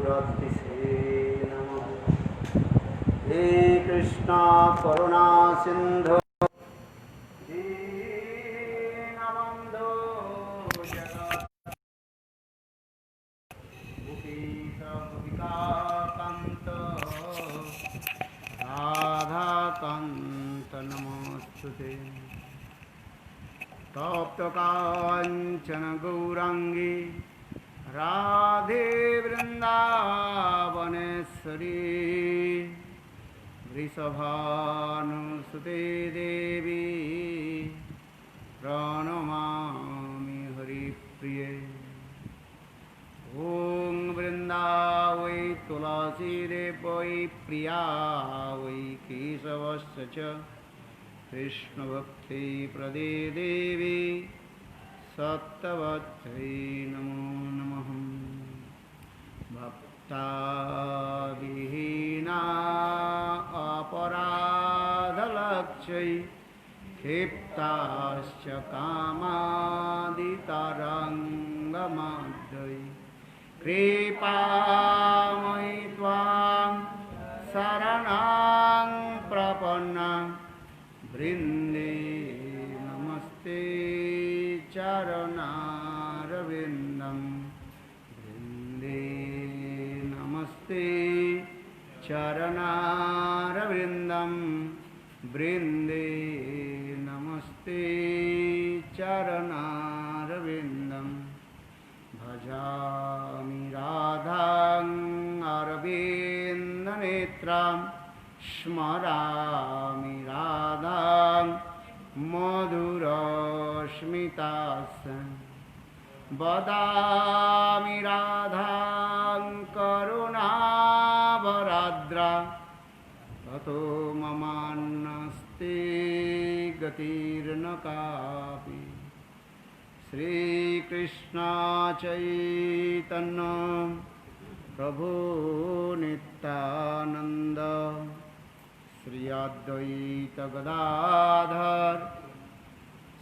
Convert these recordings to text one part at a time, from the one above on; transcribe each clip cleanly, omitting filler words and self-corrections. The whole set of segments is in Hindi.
गुरतिसे नमः। हे कृष्णा करुणा सिंधु दीनबन्धो जगद्गुरुकान्त राधाकान्त नमोस्तुते। तप्त कांचन गौरांगी राधे वृंदावनेश्वरी वृषभानुसुते देवी प्रणमामि हरिप्रिये। ॐ वृंदावै तुलसी वै प्रिया वै केशवस्य च कृष्णभक्ति प्रदे देवी सत्यवत्यै नमो नमः। भक्ताविहीना अपराधलक्ष्यै क्षिप्ताश्च कामादितरङ्गमध्यै कृपामयि त्वां शरणं प्रपन्नं वृन्दे नमस्ते चरणारविन्दं वृन्दे नमस्ते चरणारविन्दं वृन्दे नमस्ते चरणारविन्दं। भजामि राधां अरविन्दनेत्रां स्मरामि राधां मधुरस्मितास्यां। वदामि राधां करुणावराद्रां ततो ममान्नस्ति गतिर्न कापि। श्रीकृष्ण चैतन्य प्रभु नित्यानंद श्री अद्वैत गदाधर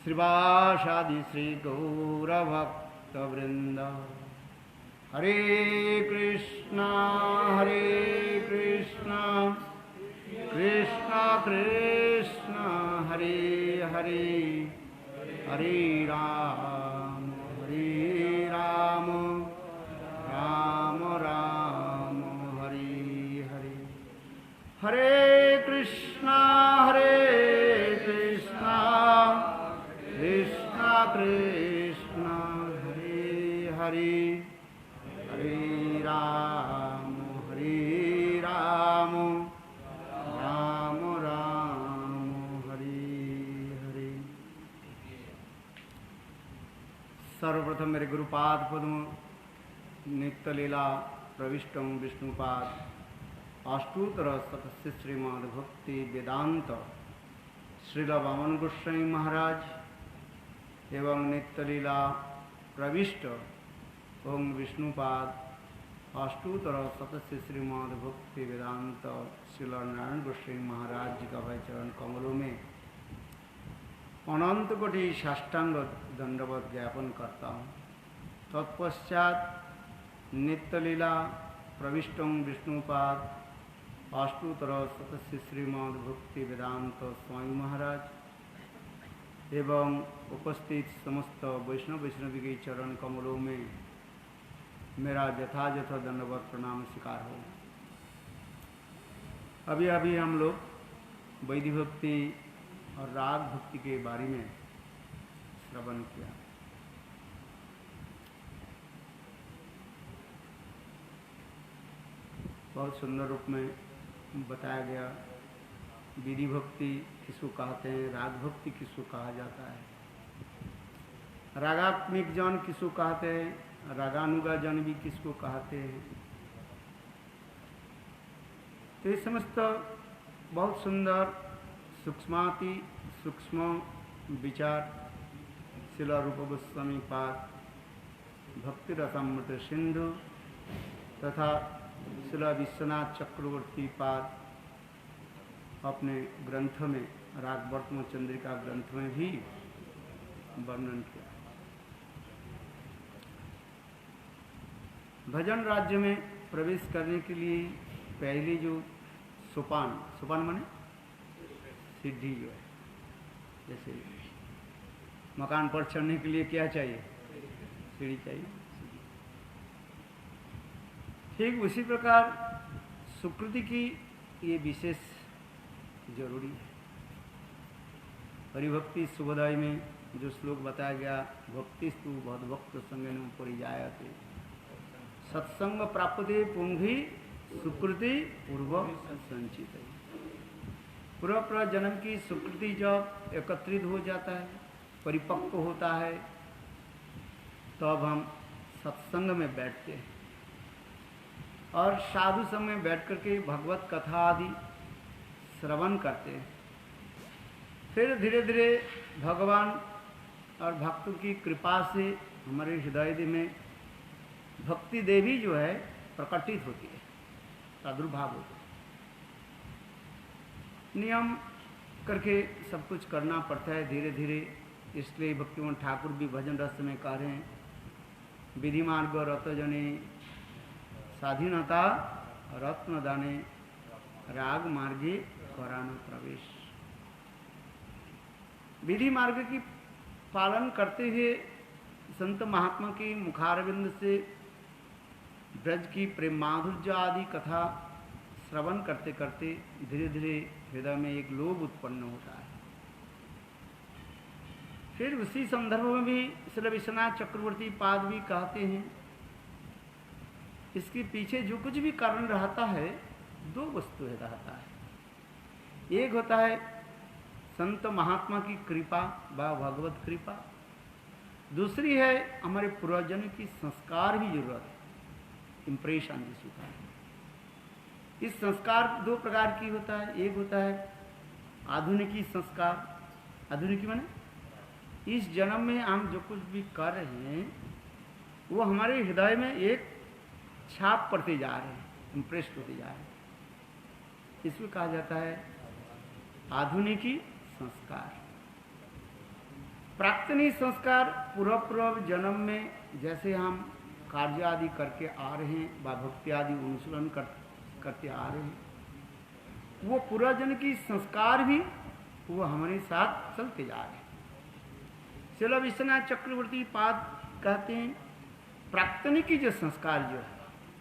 श्रीवासादि श्री गौरभक्तवृंद। हरे कृष्णा कृष्ण कृष्ण हरे हरे हरे राम राम राम हरे हरे। हरे कृष्णा कृष्ण कृष्ण हरे हरे हरे राम राम राम हरे हरे। सर्वप्रथम मेरे गुरुपाद पद्म नित्य लीला प्रविष्टम विष्णुपाद अष्टोत्तर शतस्य श्रीमद् भक्ति वेदांत श्रील वामन गोस्वामी महाराज एवं नित्य लीला प्रविष्ट ओम विष्णुपाद अष्टोत्तर शतस्य श्रीमद् भक्ति वेदांत श्रील नारायण गोस्वामी महाराज जी का भाई चरण कमलों में अनंत कोटि साष्टांग दंडवत ज्ञापन करता हूँ। तत्पश्चात नित्य लीला प्रविष्टम विष्णुपाद अष्टोत्तर शतस्य श्रीमद् भक्ति वेदांत स्वामी महाराज एवं उपस्थित समस्त वैष्णव वैष्णवी के चरण कमलों में मेरा यथायथ दंडवत प्रणाम स्वीकार हो। अभी अभी हम लोग वैदिक भक्ति और राग भक्ति के बारे में श्रवण किया। बहुत सुंदर रूप में बताया गया विधि भक्ति किसको कहते हैं, राग भक्ति किसको कहा जाता है, रागात्मिक जन किसको कहते हैं, रागानुगा जन भी किसको कहते हैं। तो ये समस्त बहुत सुंदर सूक्ष्माति सूक्ष्म विचार शिला रूप गोस्वामी पाद भक्ति रसामृत सिंधु तथा शिला विश्वनाथ चक्रवर्ती पाद अपने ग्रंथ में रागवर्तम चंद्रिका ग्रंथ में भी वर्णन किया। भजन राज्य में प्रवेश करने के लिए पहले जो सोपान, सोपान माने सीढ़ी जो है, जैसे मकान पर चढ़ने के लिए क्या चाहिए, सीढ़ी चाहिए। ठीक उसी प्रकार सुकृति की ये विशेष जरूरी है। हरिभक्ति सुबोधाय में जो श्लोक बताया गया, भक्तिस्तु भक्त संगेन परिजायते सत्संग प्राप्ते पुंगी सुकृति पूर्व संचित। पूर्व जन्म की सुकृति जब एकत्रित हो जाता है, परिपक्व होता है, तब हम सत्संग में बैठते हैं और साधु संग में बैठ करके भगवत कथा आदि श्रवण करते हैं। फिर धीरे धीरे भगवान और भक्तों की कृपा से हमारे हृदय में भक्ति देवी जो है प्रकटित होती है, प्रादुर्भाव होता है। नियम करके सब कुछ करना पड़ता है धीरे धीरे। इसलिए भक्तिमोहन ठाकुर भी भजन रस में कह रहे हैं, विधि मार्ग रतजने स्वाधीनता रत्न दाने राग मार्गे करान प्रवेश। विधि मार्ग की पालन करते हुए संत महात्मा की मुखारविंद से ब्रज की प्रेम माधुर्य आदि कथा श्रवण करते करते धीरे धीरे हृदय में एक लोभ उत्पन्न होता है। फिर उसी संदर्भ में भी श्री विश्वनाथ चक्रवर्ती पाद भी कहते हैं, इसके पीछे जो कुछ भी कारण रहता है, दो वस्तु रहता है। एक होता है संत महात्मा की कृपा व भगवत कृपा, दूसरी है हमारे पूर्वजन की संस्कार की जरूरत है, इम्प्रेशन जिस होता है। इस संस्कार दो प्रकार की होता है। एक होता है आधुनिकी संस्कार। आधुनिकी माने इस जन्म में हम जो कुछ भी कर रहे हैं वो हमारे हृदय में एक छाप पड़ते जा रहे हैं, इम्प्रेस्ड होते जा रहे हैं। इसमें कहा जाता है आधुनिकी संस्कार। प्राक्तनी संस्कार पूर्व जन्म में जैसे हम कार्य आदि करके आ रहे हैं व भक्ति आदि अनुसरण करते आ रहे हैं, वो पूर्वजन्म की संस्कार भी वो हमारे साथ चलते जा रहे हैं। श्रील विश्वनाथ चक्रवर्ती पाद कहते हैं प्राक्तनिकी जो संस्कार जो है,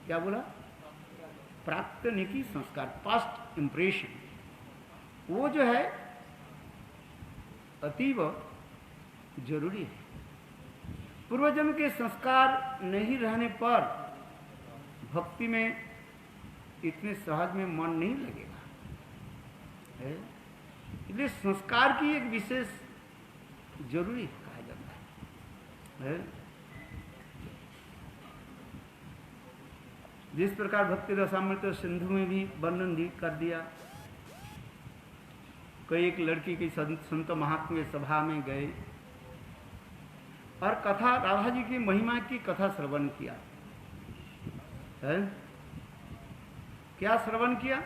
क्या बोला, प्राक्तनिकी संस्कार, पास्ट इंप्रेशन, वो जो है अतीव जरूरी है। पूर्वजन्म के संस्कार नहीं रहने पर भक्ति में इतने सहज में मन नहीं लगेगा, है? इसलिए संस्कार की एक विशेष जरूरी कहा जाता है। जिस प्रकार भक्ति रसामृत सिंधु में भी वर्णन कर दिया, कई एक लड़की की संत महात्मा सभा में गए और कथा, राधा जी की महिमा की कथा श्रवण किया है। क्या श्रवण किया,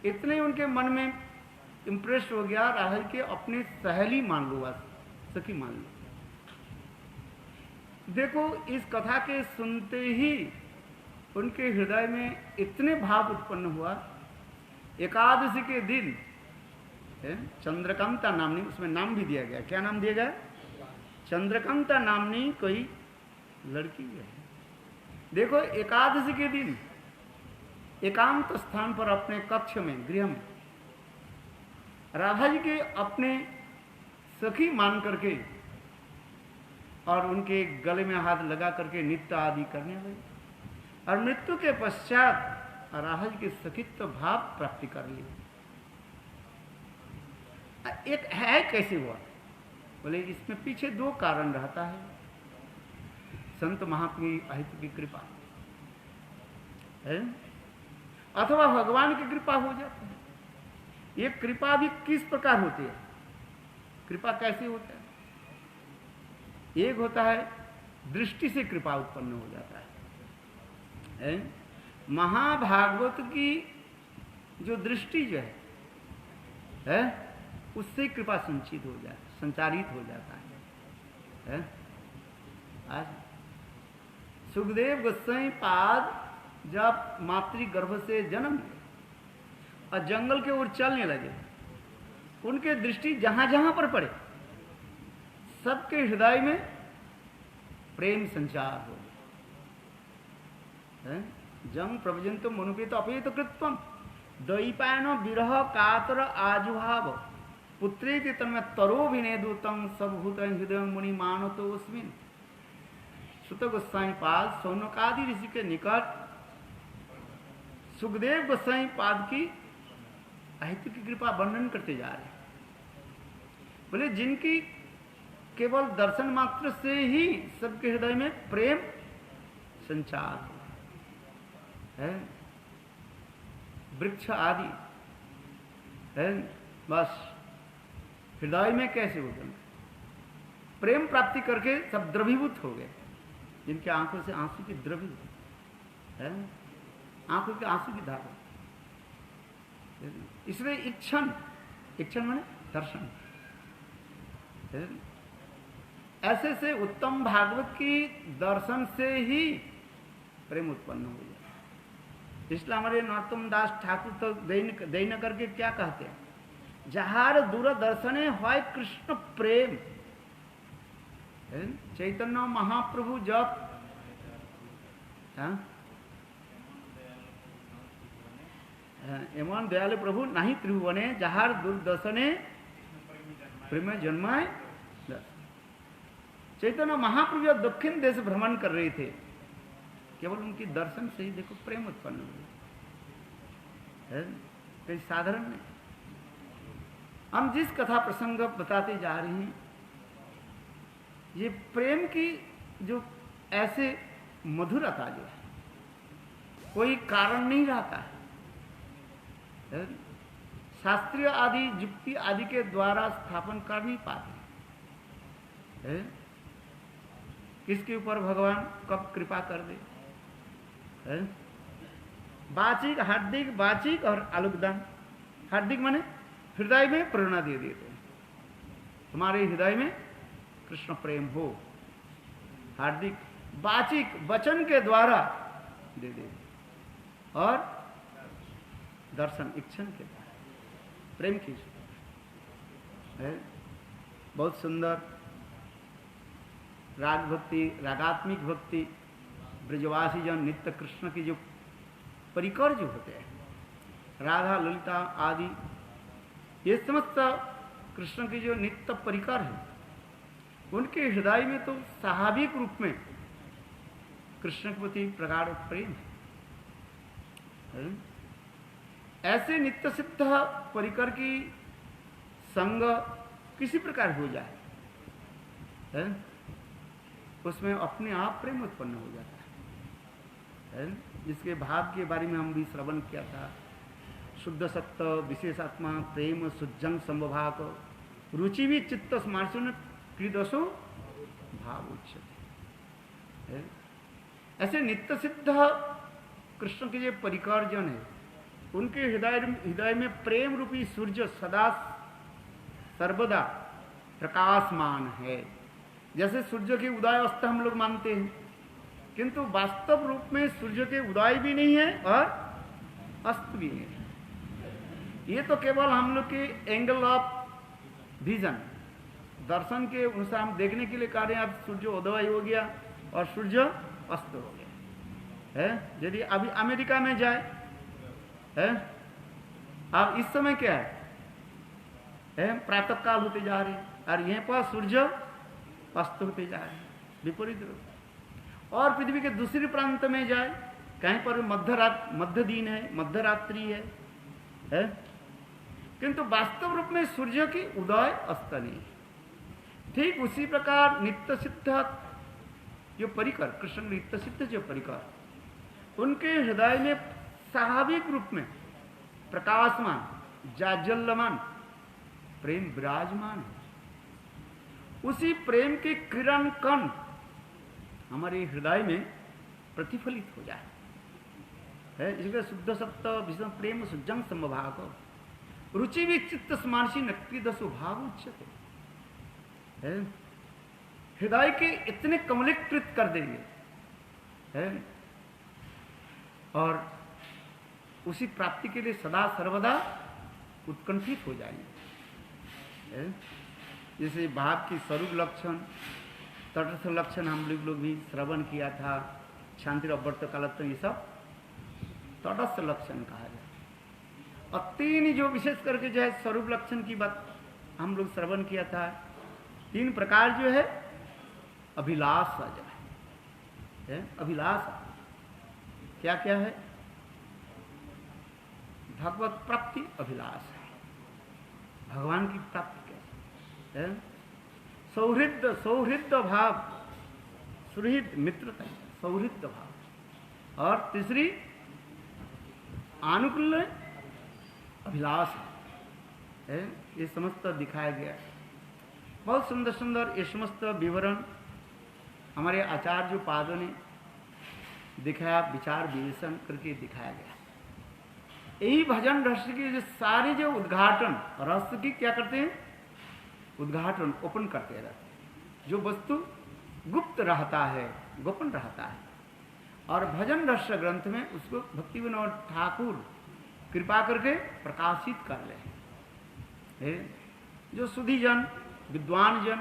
इतने उनके मन में इम्प्रेस हो गया, राधा जी के अपने सहेली मान लो, बस सखी मान लो। देखो इस कथा के सुनते ही उनके हृदय में इतने भाव उत्पन्न हुआ। एकादशी के दिन चंद्रकांता नामनी, उसमें नाम भी दिया गया, क्या नाम दिया गया, चंद्रकांता नामनी कोई लड़की है। देखो एकादशी के दिन एकांत स्थान पर अपने कक्ष में, गृह में राधा जी के अपने सखी मान करके और उनके गले में हाथ लगा करके नृत्य आदि करने लगे और मृत्यु के पश्चात राधा जी के सखित्व भाव प्राप्ति कर लिए। एक है कैसे हुआ, बोले इसमें पीछे दो कारण रहता है। संत महात्मा अहित की कृपा है अथवा भगवान की कृपा हो जाती है। ये कृपा भी किस प्रकार होती है, कृपा कैसे होता है, एक होता है दृष्टि से कृपा उत्पन्न हो जाता है। महाभागवत की जो दृष्टि जो है उससे कृपा संचित हो जाता, संचारित हो जाता है। आज सुखदेव गोस्वामी पाद जब मातृगर्भ से जन्म लिया और जंगल के ओर चलने लगे, उनके दृष्टि जहां जहां पर पड़े सबके हृदय में प्रेम संचार हो। जंग प्रवजंत मनुपेत अपेत कृत्वम दैपायन विरह कातर आजुभाव पुत्रेति तन्मे तरोभिनेदूतं सबभूत हृदय मुनि मानतोस्मिन्। सुत गोस्वामी पाद सौनकादि ऋषि के निकट सुखदेव गोस्वामी पाद की अहित की कृपा वर्णन करते जा रहे। बोले जिनकी केवल दर्शन मात्र से ही सबके हृदय में प्रेम संचार है, वृक्ष आदि है, बस हृदय में कैसे हो गए, प्रेम प्राप्ति करके सब द्रवीभूत हो गए, जिनके आंखों से आंसू की द्रवीभूत है, आंखों के आंसू की धारा। इसलिए इच्छन, इच्छन माने दर्शन। ऐसे से उत्तम भागवत की दर्शन से ही प्रेम उत्पन्न हो जाए। इसलिए हमारे नरोत्तम दास ठाकुर तो दैन करके क्या कहते हैं, जहार दूर दर्शने होय कृष्ण प्रेम। चैतन्य महाप्रभु जब एमन दयालु प्रभु नहीं त्रिभुवने जहार दूरदर्शने प्रेम जन्माए। चैतन्य महाप्रभु जब दक्षिण देश भ्रमण कर रहे थे, केवल उनकी दर्शन से ही देखो प्रेम उत्पन्न हुआ, कहीं साधारण नहीं। हम जिस कथा प्रसंग बताते जा रहे हैं, ये प्रेम की जो ऐसे मधुरता जो है, कोई कारण नहीं रहता है। शास्त्रीय आदि युक्ति आदि के द्वारा स्थापन कर नहीं पाते। किसके ऊपर भगवान कब कृपा कर दे। वाचिक, हार्दिक, वाचिक और आलोकदान। हार्दिक माने हृदय में प्रेरणा दे देते हैं, तुम्हारे हृदय में कृष्ण प्रेम हो। हार्दिक, वाचिक वचन के द्वारा दे दे, और दर्शन इच्छन के द्वारा प्रेम की है। बहुत सुंदर राग भक्ति, रागात्मिक भक्ति, ब्रजवासी जन नित्य कृष्ण की जो परिकर जो होते हैं, राधा ललिता आदि, ये समस्त कृष्ण के जो नित्य परिकर हैं, उनके हृदय में तो स्वाभाविक रूप में कृष्ण के प्रति प्रगाढ़ प्रेम है। ऐसे नित्य सिद्ध परिकर की संग किसी प्रकार हो जाए है, उसमें अपने आप प्रेम उत्पन्न हो जाता है। जिसके भाव के बारे में हम भी श्रवण किया था। शुद्ध सत्य विशेषात्मा प्रेम सुजंग संभाक रुचि भी चित्त स्मार्शन क्रीदसो भाव उच्चते। ऐसे नित्य सिद्ध कृष्ण के जो परिकर जन है, उनके हृदय में प्रेम रूपी सूर्य सदा सर्वदा प्रकाशमान है। जैसे सूर्य के उदय अस्त हम लोग मानते हैं, किंतु वास्तव रूप में सूर्य के उदय भी नहीं है और अस्त भी नहीं है। ये तो केवल हम लोग के एंगल ऑफ विजन, दर्शन के अनुसार हम देखने के लिए कह रहे हैं। अब सूर्य उदय हो गया और सूर्य अस्त हो गया है। यदि अभी अमेरिका में जाए है, अब इस समय क्या है, प्रातः काल होते जा रहे हैं और यहाँ पर सूर्य अस्त होते जा रहे हैं, विपरीत रूप। और पृथ्वी के दूसरे प्रांत में जाए, कहीं पर मध्य दिन है, मध्य रात्रि है, किंतु वास्तव रूप में सूर्य की उदय अस्त नहीं। ठीक उसी प्रकार नित्य सिद्ध जो परिकर, कृष्ण नित्य सिद्ध जो परिकर, उनके हृदय में स्वाभाविक रूप में प्रकाशमान जाज्वल्यमान प्रेम विराजमान है। उसी प्रेम के किरण कण हमारे हृदय में प्रतिफलित हो जाए है। इसलिए शुद्ध सत्य विषम प्रेम सुजंग समभाग रुचि भी चित्त स्मार्शी नक्ति दसो भाव उच्चते है। हृदय के इतने कमलीकृत कर देंगे है, और उसी प्राप्ति के लिए सदा सर्वदा उत्कंठित हो जाएंगे। जैसे भाव की स्वरूप लक्षण, तटस्थ लक्षण हम लोग भी श्रवण किया था, शांति अवर्त कालत्व, ये सब तटस्थ लक्षण कहा जाए। और तीन जो विशेष करके जो है स्वरूप लक्षण की बात हम लोग श्रवण किया था, तीन प्रकार जो है अभिलाष जो है अभिलाष क्या क्या है? भगवत प्राप्ति अभिलाष है, भगवान की प्राप्ति कैसे है? सौहृद भाव, सुहृद मित्रता, सौहृद भाव। और तीसरी आनुकूल्य अभिलाष है। ये समस्त दिखाया गया, बहुत सुंदर सुंदर ये समस्त विवरण हमारे आचार्य पादों ने दिखाया, विचार विवेचन करके दिखाया गया। यही भजन रस की जो सारे जो उद्घाटन रस की क्या करते हैं? उद्घाटन ओपन करते रहते हैं। जो वस्तु गुप्त रहता है, गोपन रहता है, और भजन रस ग्रंथ में उसको भक्ति विनोद ठाकुर कृपा करके प्रकाशित कर ले। जो सुधी जन, विद्वान जन,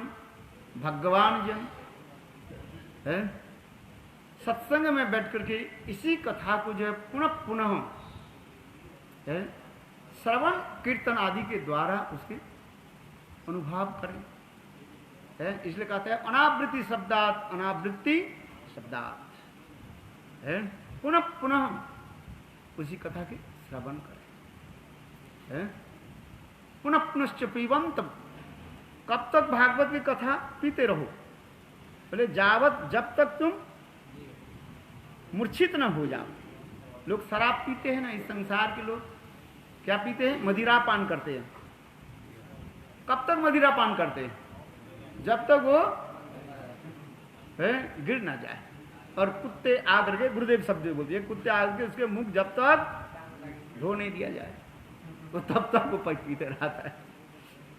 भगवान जन है, सत्संग में बैठ करके इसी कथा को जो है पुनः पुनः श्रवण कीर्तन आदि के द्वारा उसके अनुभव करें। इसलिए कहते हैं अनावृत्ति शब्दात, अनावृत्ति शब्दात, पुनः पुनः उसी कथा के श्रवण करें। पुनः पुनश्च पीबंतम, कब तक भागवत की कथा पीते रहो? बोले जावत, जब तक तुम मूर्छित न हो जाओ। लोग शराब पीते हैं ना, इस संसार के लोग क्या पीते हैं? मदिरा पान करते हैं। कब तक मदिरा पान करते हैं? जब तक वो गिर ना जाए। और कुत्ते आकर के, गुरुदेव शब्द बोलते हैं, कुत्ते आकर के उसके मुख जब तक धो नहीं दिया जाए वो तब तक वो पीते रहता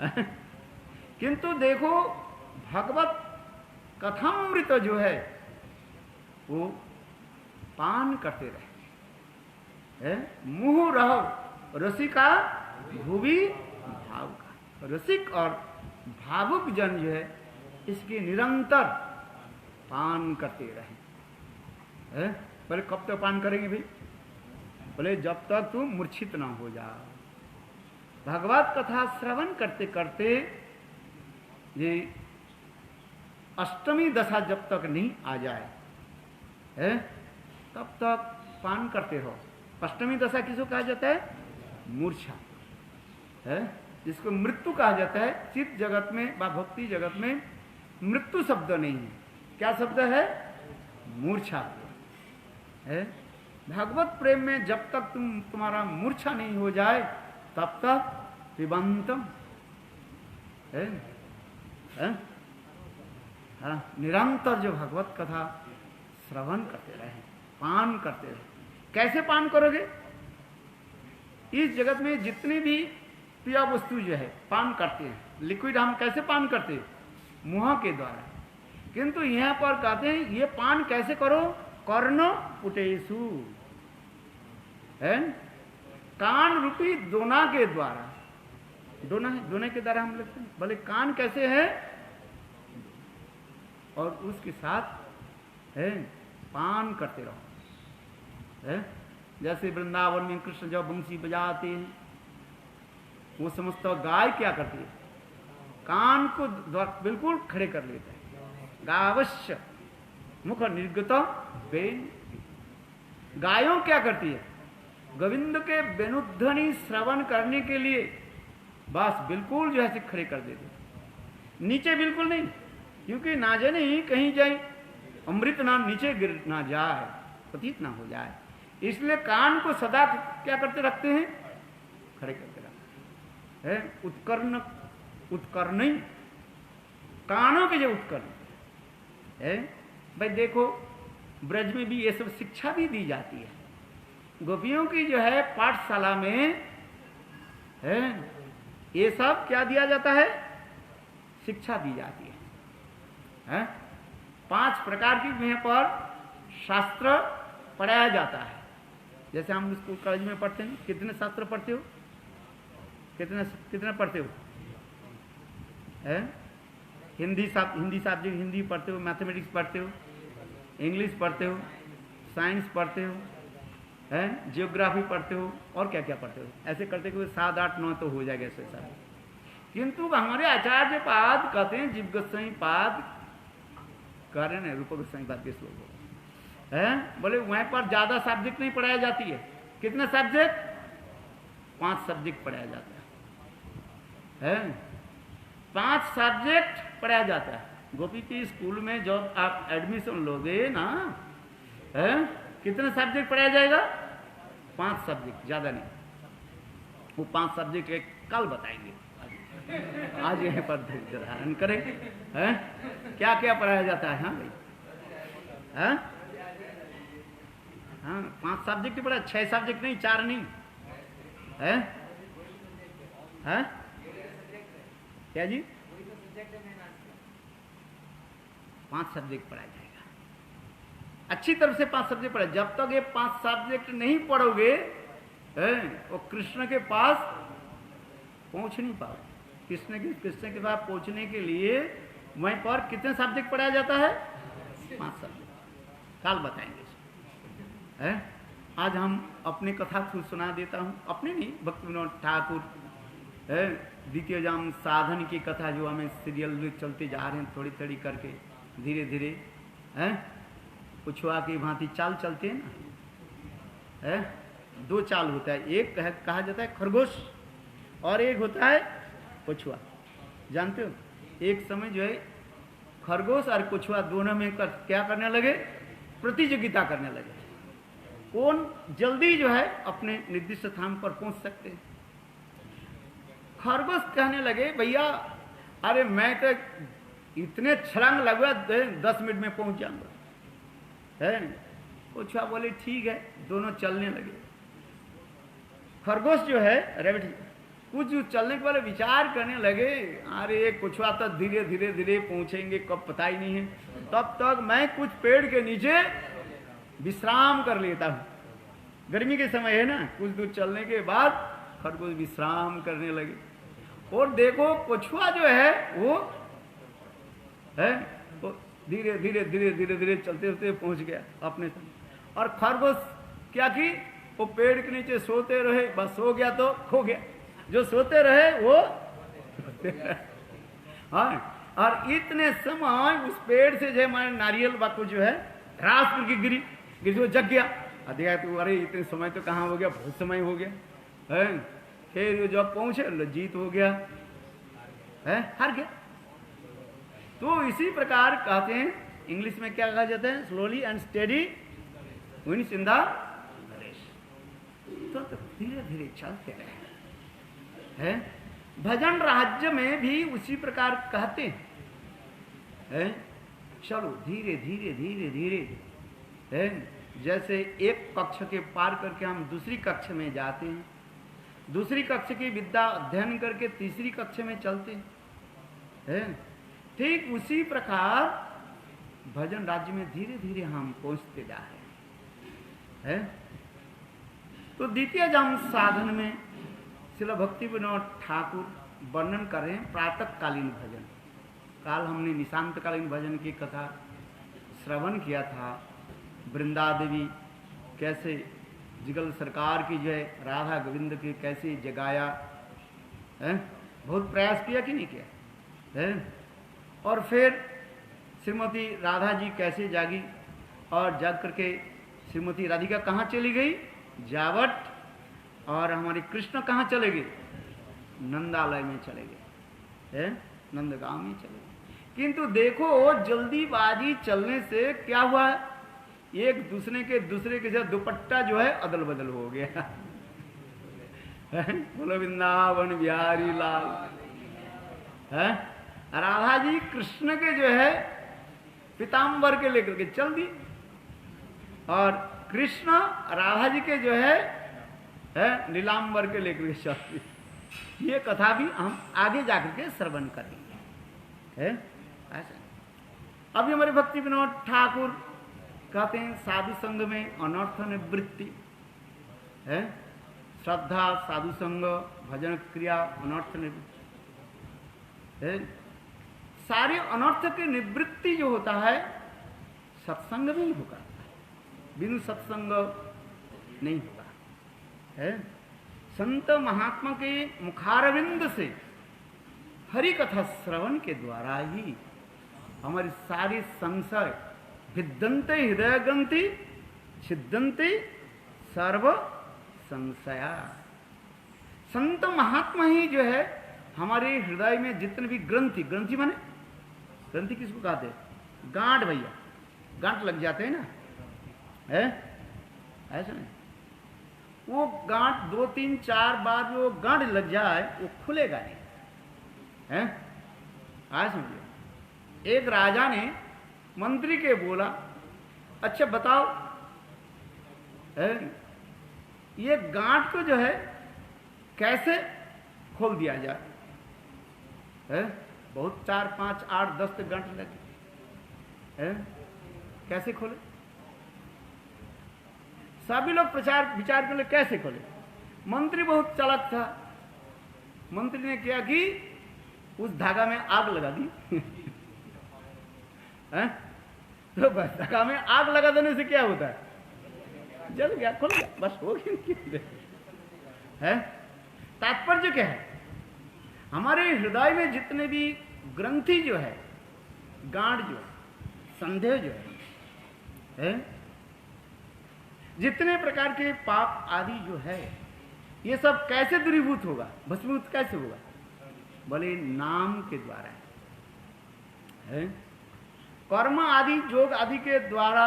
है। किंतु देखो भगवत कथामृत जो है वो पान करते रहे। मुंह रहो रसिका भूवि भाव का। रसिक और भावुक जन जो है इसके निरंतर पान करते रहे। बोले कब तक पान करेंगे भाई? बोले जब तक तुम मूर्छित ना हो जाओ। भगवत कथा श्रवण करते करते ये अष्टमी दशा जब तक नहीं आ जाए तब तक पान करते रहो। अष्टमी दशा किसको कहा जाता है? मूर्छा है, जिसको मृत्यु कहा जाता है। चित्त जगत में व भक्ति जगत में मृत्यु शब्द नहीं है। क्या शब्द है? मूर्छा है। भगवत प्रेम में जब तक तुम्हारा मूर्छा नहीं हो जाए तब तक पिबंतम है, निरंतर जो भगवत कथा श्रवण करते रहे, पान करते रहे। कैसे पान करोगे? इस जगत में जितनी भी प्रिय वस्तु जो है पान करते हैं, लिक्विड हम कैसे पान करते हैं? मुंह के द्वारा। किंतु यहाँ पर कहते हैं ये पान कैसे करो? कर्ण पुटेशु है, कान रूपी दोना के द्वारा। दोना है, दोने के द्वारा हम लिखते हैं। भले कान कैसे है? और उसके साथ है पान करते रहो। है जैसे वृंदावन में कृष्ण जब बंसी बजाते हैं, वो समस्त गाय क्या करती है? कान को बिल्कुल खड़े कर लेते हैं। गावश्य मुख निर्गत बेन। गायों क्या करती है? गोविंद के वेणुध्वनि श्रवण करने के लिए बस बिल्कुल जो है खड़े कर देते, नीचे बिल्कुल नहीं, क्योंकि ना जाने कहीं जाए अमृत ना नीचे गिर ना जाए, पतित ना हो जाए। इसलिए कान को सदा क्या करते रखते हैं? खड़े करते रखते हैं। उत्कर्ण, उत्कर्ण कानों के जो उत्कर्ण है। भाई देखो ब्रज में भी ये सब शिक्षा भी दी जाती है। गोपियों की जो है पाठशाला में है ये सब क्या दिया जाता है? शिक्षा दी जाती है। 5 प्रकार की यहाँ पर शास्त्र पढ़ाया जाता है। जैसे हम स्कूल कॉलेज में पढ़ते हैं, कितने शास्त्र पढ़ते हो, कितना पढ़ते हो? हिंदी सब्जेक्ट हिंदी पढ़ते हो, मैथमेटिक्स पढ़ते हो, इंग्लिश पढ़ते हो, साइंस पढ़ते हो, जियोग्राफी पढ़ते हो, और क्या क्या पढ़ते हो। ऐसे करते हुए 7, 8, 9 तो हो जाएगा ऐसे सारे। किंतु हमारे आचार्य पाद कहते हैं, जीव गोस्वामी पाद कह रहे हैं, रूप गोस्वामी पाद के श्लोक है, बोले वहां पर ज्यादा सब्जेक्ट नहीं पढ़ाया जाती है। कितने सब्जेक्ट? 5 सब्जेक्ट पढ़ाया जाता है, 5 सब्जेक्ट पढ़ाया जाता है। गोपी की स्कूल में जब आप एडमिशन लोगे ना, कितने सब्जेक्ट पढ़ाया जाएगा? 5 सब्जेक्ट, ज्यादा नहीं। वो 5 सब्जेक्ट एक कल बताएंगे, आज यहीं पर धारण करें। क्या क्या पढ़ाया जाता है? हाँ भाई, हाँ 5 सब्जेक्ट पढ़ा, 6 सब्जेक्ट नहीं, 4 नहीं है। क्या जी? 5 सब्जेक्ट पढ़ाया जाएगा, अच्छी तरह से 5 सब्जेक्ट पढ़ा। जब तक ये 5 सब्जेक्ट नहीं पढ़ोगे वो कृष्ण के पास पहुंच नहीं पाओगे। कृष्ण के पास पहुंचने के लिए वहीं पर कितने सब्जेक्ट पढ़ाया जाता है? 5 सब्जेक्ट। कल बताएंगे। आज हम अपनी कथा खुद सुना देता हूँ, अपने नहीं, भक्ति विनोद ठाकुर द्वितीय जाम साधन की कथा जो हमें सीरियल में चलते जा रहे हैं, थोड़ी थोड़ी करके धीरे धीरे पुछुआ की भांति चाल चलते हैं ना। 2 चाल होता है, एक कहा जाता है खरगोश और एक होता है पुछुआ। जानते हो, एक समय जो है खरगोश और पुछुआ दोनों में क्या करने लगे? प्रतियोगिता करने लगे, कौन जल्दी जो है अपने निर्दिष्ट स्थान पर पहुंच सकते हैं। खरगोश कहने लगे, भैया अरे मैं तो इतने छलांग लगवा 10 मिनट में पहुंच जाऊंगा। पुछुआ बोले ठीक है, दोनों चलने लगे। खरगोश जो है रेवटी कुछ चलने के बाद विचार करने लगे, अरे पुछुआ तो धीरे धीरे धीरे पहुंचेंगे, कब पता ही नहीं है, तब तक मैं कुछ पेड़ के नीचे विश्राम कर लेता हूं। गर्मी के समय है ना, कुछ दूर चलने के बाद खरगोश विश्राम करने लगे। और देखो पुछुआ जो है वो धीरे धीरे धीरे धीरे धीरे चलते चलते पहुंच गया अपने तक। और खरगोश क्या की, वो पेड़ के नीचे सोते रहे, बस सो गया तो खो गया, जो सोते रहे वो हाँ। और इतने समय उस पेड़ से जो हमारे नारियल बाकू जो है रास करके गिरी जो जग गया। देखा तो अरे इतने समय तो कहाँ हो गया, बहुत समय हो गया है। फिर जब पहुंचे लज्जित हो गया है, हार गया। तो इसी प्रकार कहते हैं, इंग्लिश में क्या कहा जाता है? Slowly and steady wins in the race. तो धीरे धीरे चलते रहे हैं। भजन राज्य में भी उसी प्रकार कहते हैं, चलो धीरे धीरे धीरे धीरे जैसे एक कक्ष के पार करके हम दूसरी कक्ष में जाते हैं, दूसरी कक्ष की विद्या अध्ययन करके तीसरी कक्ष में चलते हैं। ठीक उसी प्रकार भजन राज्य में धीरे धीरे हम पहुंचते जा रहे हैं। तो द्वितीय जाम साधन में श्रील भक्ति विनोद ठाकुर वर्णन कर रहे हैं प्रातःकालीन भजन। काल हमने निशांतकालीन भजन की कथा श्रवण किया था। वृंदा देवी कैसे जिगल सरकार की जय, राधा गोविंद की कैसे जगाया है, बहुत प्रयास किया कि नहीं किया है। और फिर श्रीमती राधा जी कैसे जागी, और जाग करके श्रीमती राधिका कहाँ चली गई? जावट। और हमारे कृष्ण कहाँ चले गए? नंदालय में चले गए, नंदगांव में चले गए। किंतु देखो जल्दीबाजी चलने से क्या हुआ, एक दूसरे के साथ दुपट्टा जो है अदल बदल हो गया। बोलो वृंदावन बिहारी लाल। राधा जी कृष्ण के जो है पीताम्बर के लेकर के चल दी, और कृष्ण राधा जी के जो है नीलांबर के लेकर के चल दी। ये कथा भी हम आगे जाकर के श्रवण करेंगे। अभी हमारे भक्ति विनोद ठाकुर कहते हैं साधु संघ में अनर्थ निवृत्ति है, श्रद्धा, साधु संग, भजन क्रिया, अनर्थ निवृत्ति है। सारे अनर्थ की निवृत्ति जो होता है सत्संग में ही होगा, बिनु सत्संग नहीं होगा है। संत महात्मा के मुखारविंद से हरि कथा श्रवण के द्वारा ही हमारी सारी संशय भिद्यन्ते हृदय ग्रंथि छिद्यन्ते सर्व संशया। संत महात्मा ही जो है हमारे हृदय में जितने भी ग्रंथि, ग्रंथि माने ग्रंथि किसको कहते हैं? गांठ भैया, गांठ लग जाते हैं ना, है ऐसा नहीं। वो गांठ 2 3 4 बार जो गांठ लग जाए वो खुलेगा नहीं है। आए समझिए, एक राजा ने मंत्री के बोला, अच्छा बताओ है ये गांठ को जो है कैसे खोल दिया जाए है। बहुत 4 5 8 10 तक गांठ लगे है, कैसे खोले? सभी लोग प्रचार विचार कर ले कैसे खोले। मंत्री बहुत चालाक था, मंत्री ने क्या कि उस धागा में आग लगा दी है? तो बस धागा में आग लगा देने से क्या होता है? जल गया, खुल गया, बस हो गया है। तात्पर्य क्या है? हमारे हृदय में जितने भी ग्रंथि जो है, गांठ जो है, संदेह जो है, जितने प्रकार के पाप आदि जो है, ये सब कैसे दूरीभूत होगा, भस्मीभूत कैसे होगा? बोले नाम के द्वारा है। कर्म आदि योग आदि के द्वारा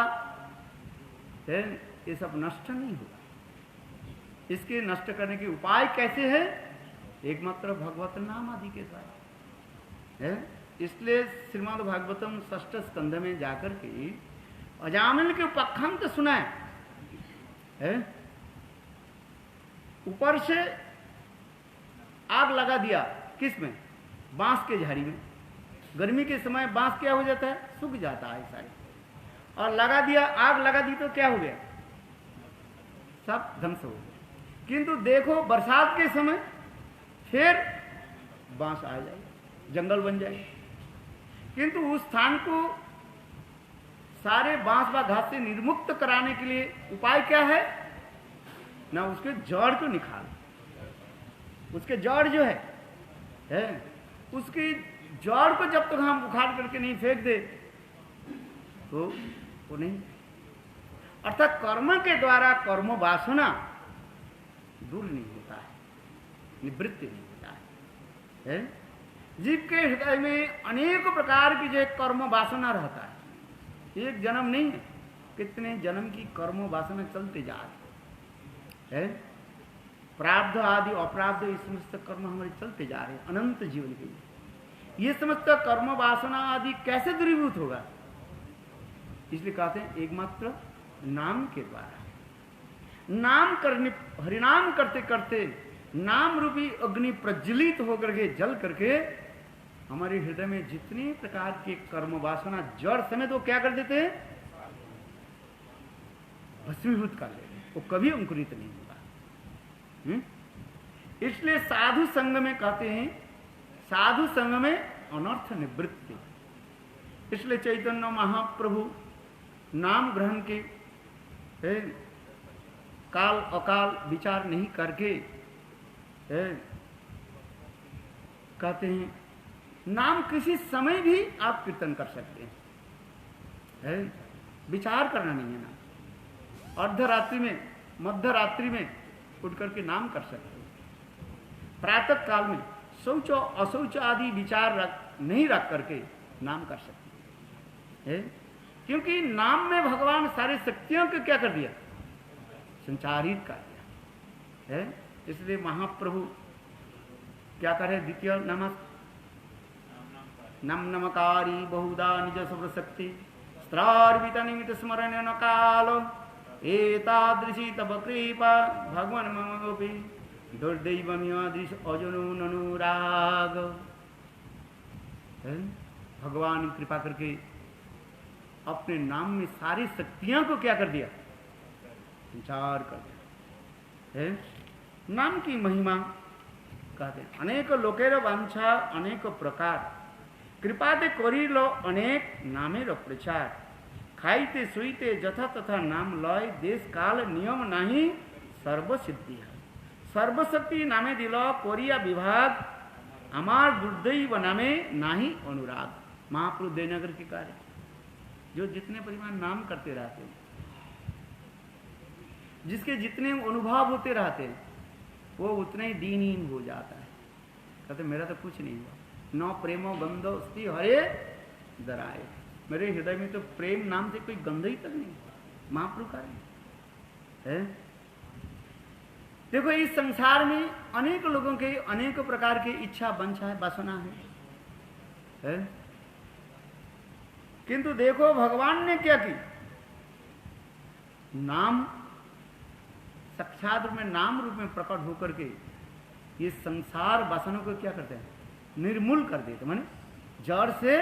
है, ये सब नष्ट नहीं होगा। इसके नष्ट करने के उपाय कैसे है? एकमात्र भगवत नाम आदि के द्वारा है। इसलिए श्रीमद् भागवतम 6ठ स्कंध में जाकर के अजामिल के उपाख्यान सुनाए है। ऊपर से आग लगा दिया, किसमें? बांस के झाड़ी में। गर्मी के समय बांस क्या हो जाता है? सूख जाता है सारे। और लगा दिया, आग लगा दी तो क्या हो गया? सब ध्वंस हो गया। किंतु देखो बरसात के समय फिर बांस आ जाएगा, जंगल बन जाएगा। किंतु उस स्थान को सारे बांस व घास से निर्मुक्त कराने के लिए उपाय क्या है? ना उसके जड़ को निकाल, उसके जड़ जो है उसकी जड़ को जब तक हम उखाड़ करके नहीं फेंक दे तो वो नहीं। अर्थात कर्म के द्वारा कर्म वासना दूर नहीं होता है, निवृत्ति नहीं होता है। जीव के हृदय में अनेक प्रकार की जो कर्म वासना रहता है, एक जन्म नहीं है, कितने जन्म की कर्म वासना चलते जा रहे हैं। प्रारब्ध आदि अप्रारब्ध ये समस्त कर्म हमारे चलते जा रहे हैं अनंत जीवन के लिए। ये समस्त कर्म वासना आदि कैसे दूरीभूत होगा? इसलिए कहते हैं एकमात्र नाम के द्वारा। नाम करने, हरिनाम करते करते नाम रूपी अग्नि प्रज्वलित होकर के जल करके हमारे हृदय में जितने प्रकार के कर्म वासना जड़ समेत वो क्या कर देते हैं? भस्मीभूत कर लेते हैं, वो कभी अंकुरित नहीं होगा। इसलिए साधु संग में कहते हैं, साधु संग में अनर्थ निवृत्ति। इसलिए चैतन्य महाप्रभु नाम ग्रहण के काल अकाल विचार नहीं करके कहते हैं नाम किसी समय भी आप कीर्तन कर सकते हैं, विचार करना नहीं है ना। अर्धरात्रि में, मध्य रात्रि में उठ करके नाम कर सकते हैं। प्रातः काल में शौच अशौच आदि विचार नहीं रख करके नाम कर सकते हैं, क्योंकि नाम में भगवान सारी शक्तियों को क्या कर दिया? संचारित कर दिया है। इसलिए महाप्रभु क्या करे? द्वितीय नमः नम नमकारी बहुधा निज सब शक्ति स्त्रार्वित निमित स्मरण न कालो एतादृशी तब कृपा भगवान ममोपि दुर्दैवमियादृश अजनो अनुराग। भगवान कृपा करके अपने नाम में सारी शक्तियां को क्या कर दिया? संचार कर दिया है नाम की महिमा कहते हैं। अनेक लोकेर वांछा अनेक प्रकार कृपाते करिल अनेक नामेर प्रचार खाइते सुईते जथा तथा नाम लय देश काल नियम नाही सर्वसिद्धि सर्वशक्ति नामे दिल कोरिया विभाग हमार दुर्दैव नामे नाही अनुराग। महाप्रभु देवनगर के कार्य जो जितने परिमाण नाम करते रहते हैं, जिसके जितने अनुभव होते रहते हैं, वो उतने ही दीनहीन हो जाता है। कहते मेरा तो कुछ नहीं हुआ, न प्रेमो गंधो अस्ति हरे दराए, मेरे हृदय में तो प्रेम नाम से कोई गंध ही तक नहीं। महाप्रभु का है। देखो इस संसार में अनेक लोगों के अनेक प्रकार की इच्छा वांछा है, वासना है? किंतु देखो भगवान ने क्या की, नाम साक्षात रूप में नाम रूप में प्रकट होकर के ये संसार वासनों को क्या करते हैं, निर्मूल कर देते, माने जड़ से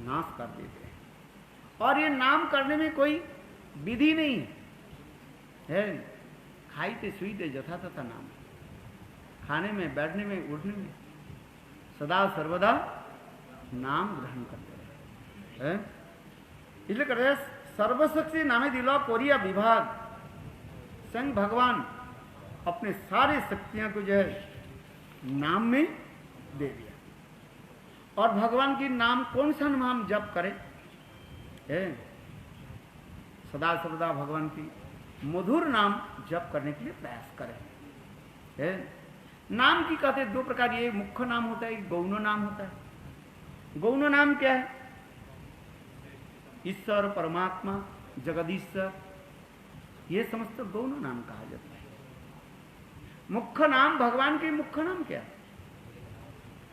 नाश कर देते हैं। और ये नाम करने में कोई विधि नहीं है। खाइते सुईते जथा तथा नाम, खाने में बैठने में उठने में सदा सर्वदा नाम ग्रहण करते हैं। इसलिए कहते हैं सर्वशक्ति नामे दिलो कोरिया विभाग, स्वयं भगवान अपने सारे शक्तियां को जो है नाम में दे दिया। और भगवान की नाम कौन सा नाम हम जप करें, सदा सर्वदा भगवान की मधुर नाम जप करने के लिए प्रयास करें। नाम की कहते दो प्रकार, ये मुख्य नाम होता है, गौण नाम होता है। गौण नाम क्या है, ईश्वर परमात्मा जगदीश्वर, ये समस्त गौण नाम कहा जाता है। मुख्य नाम भगवान के मुख्य नाम क्या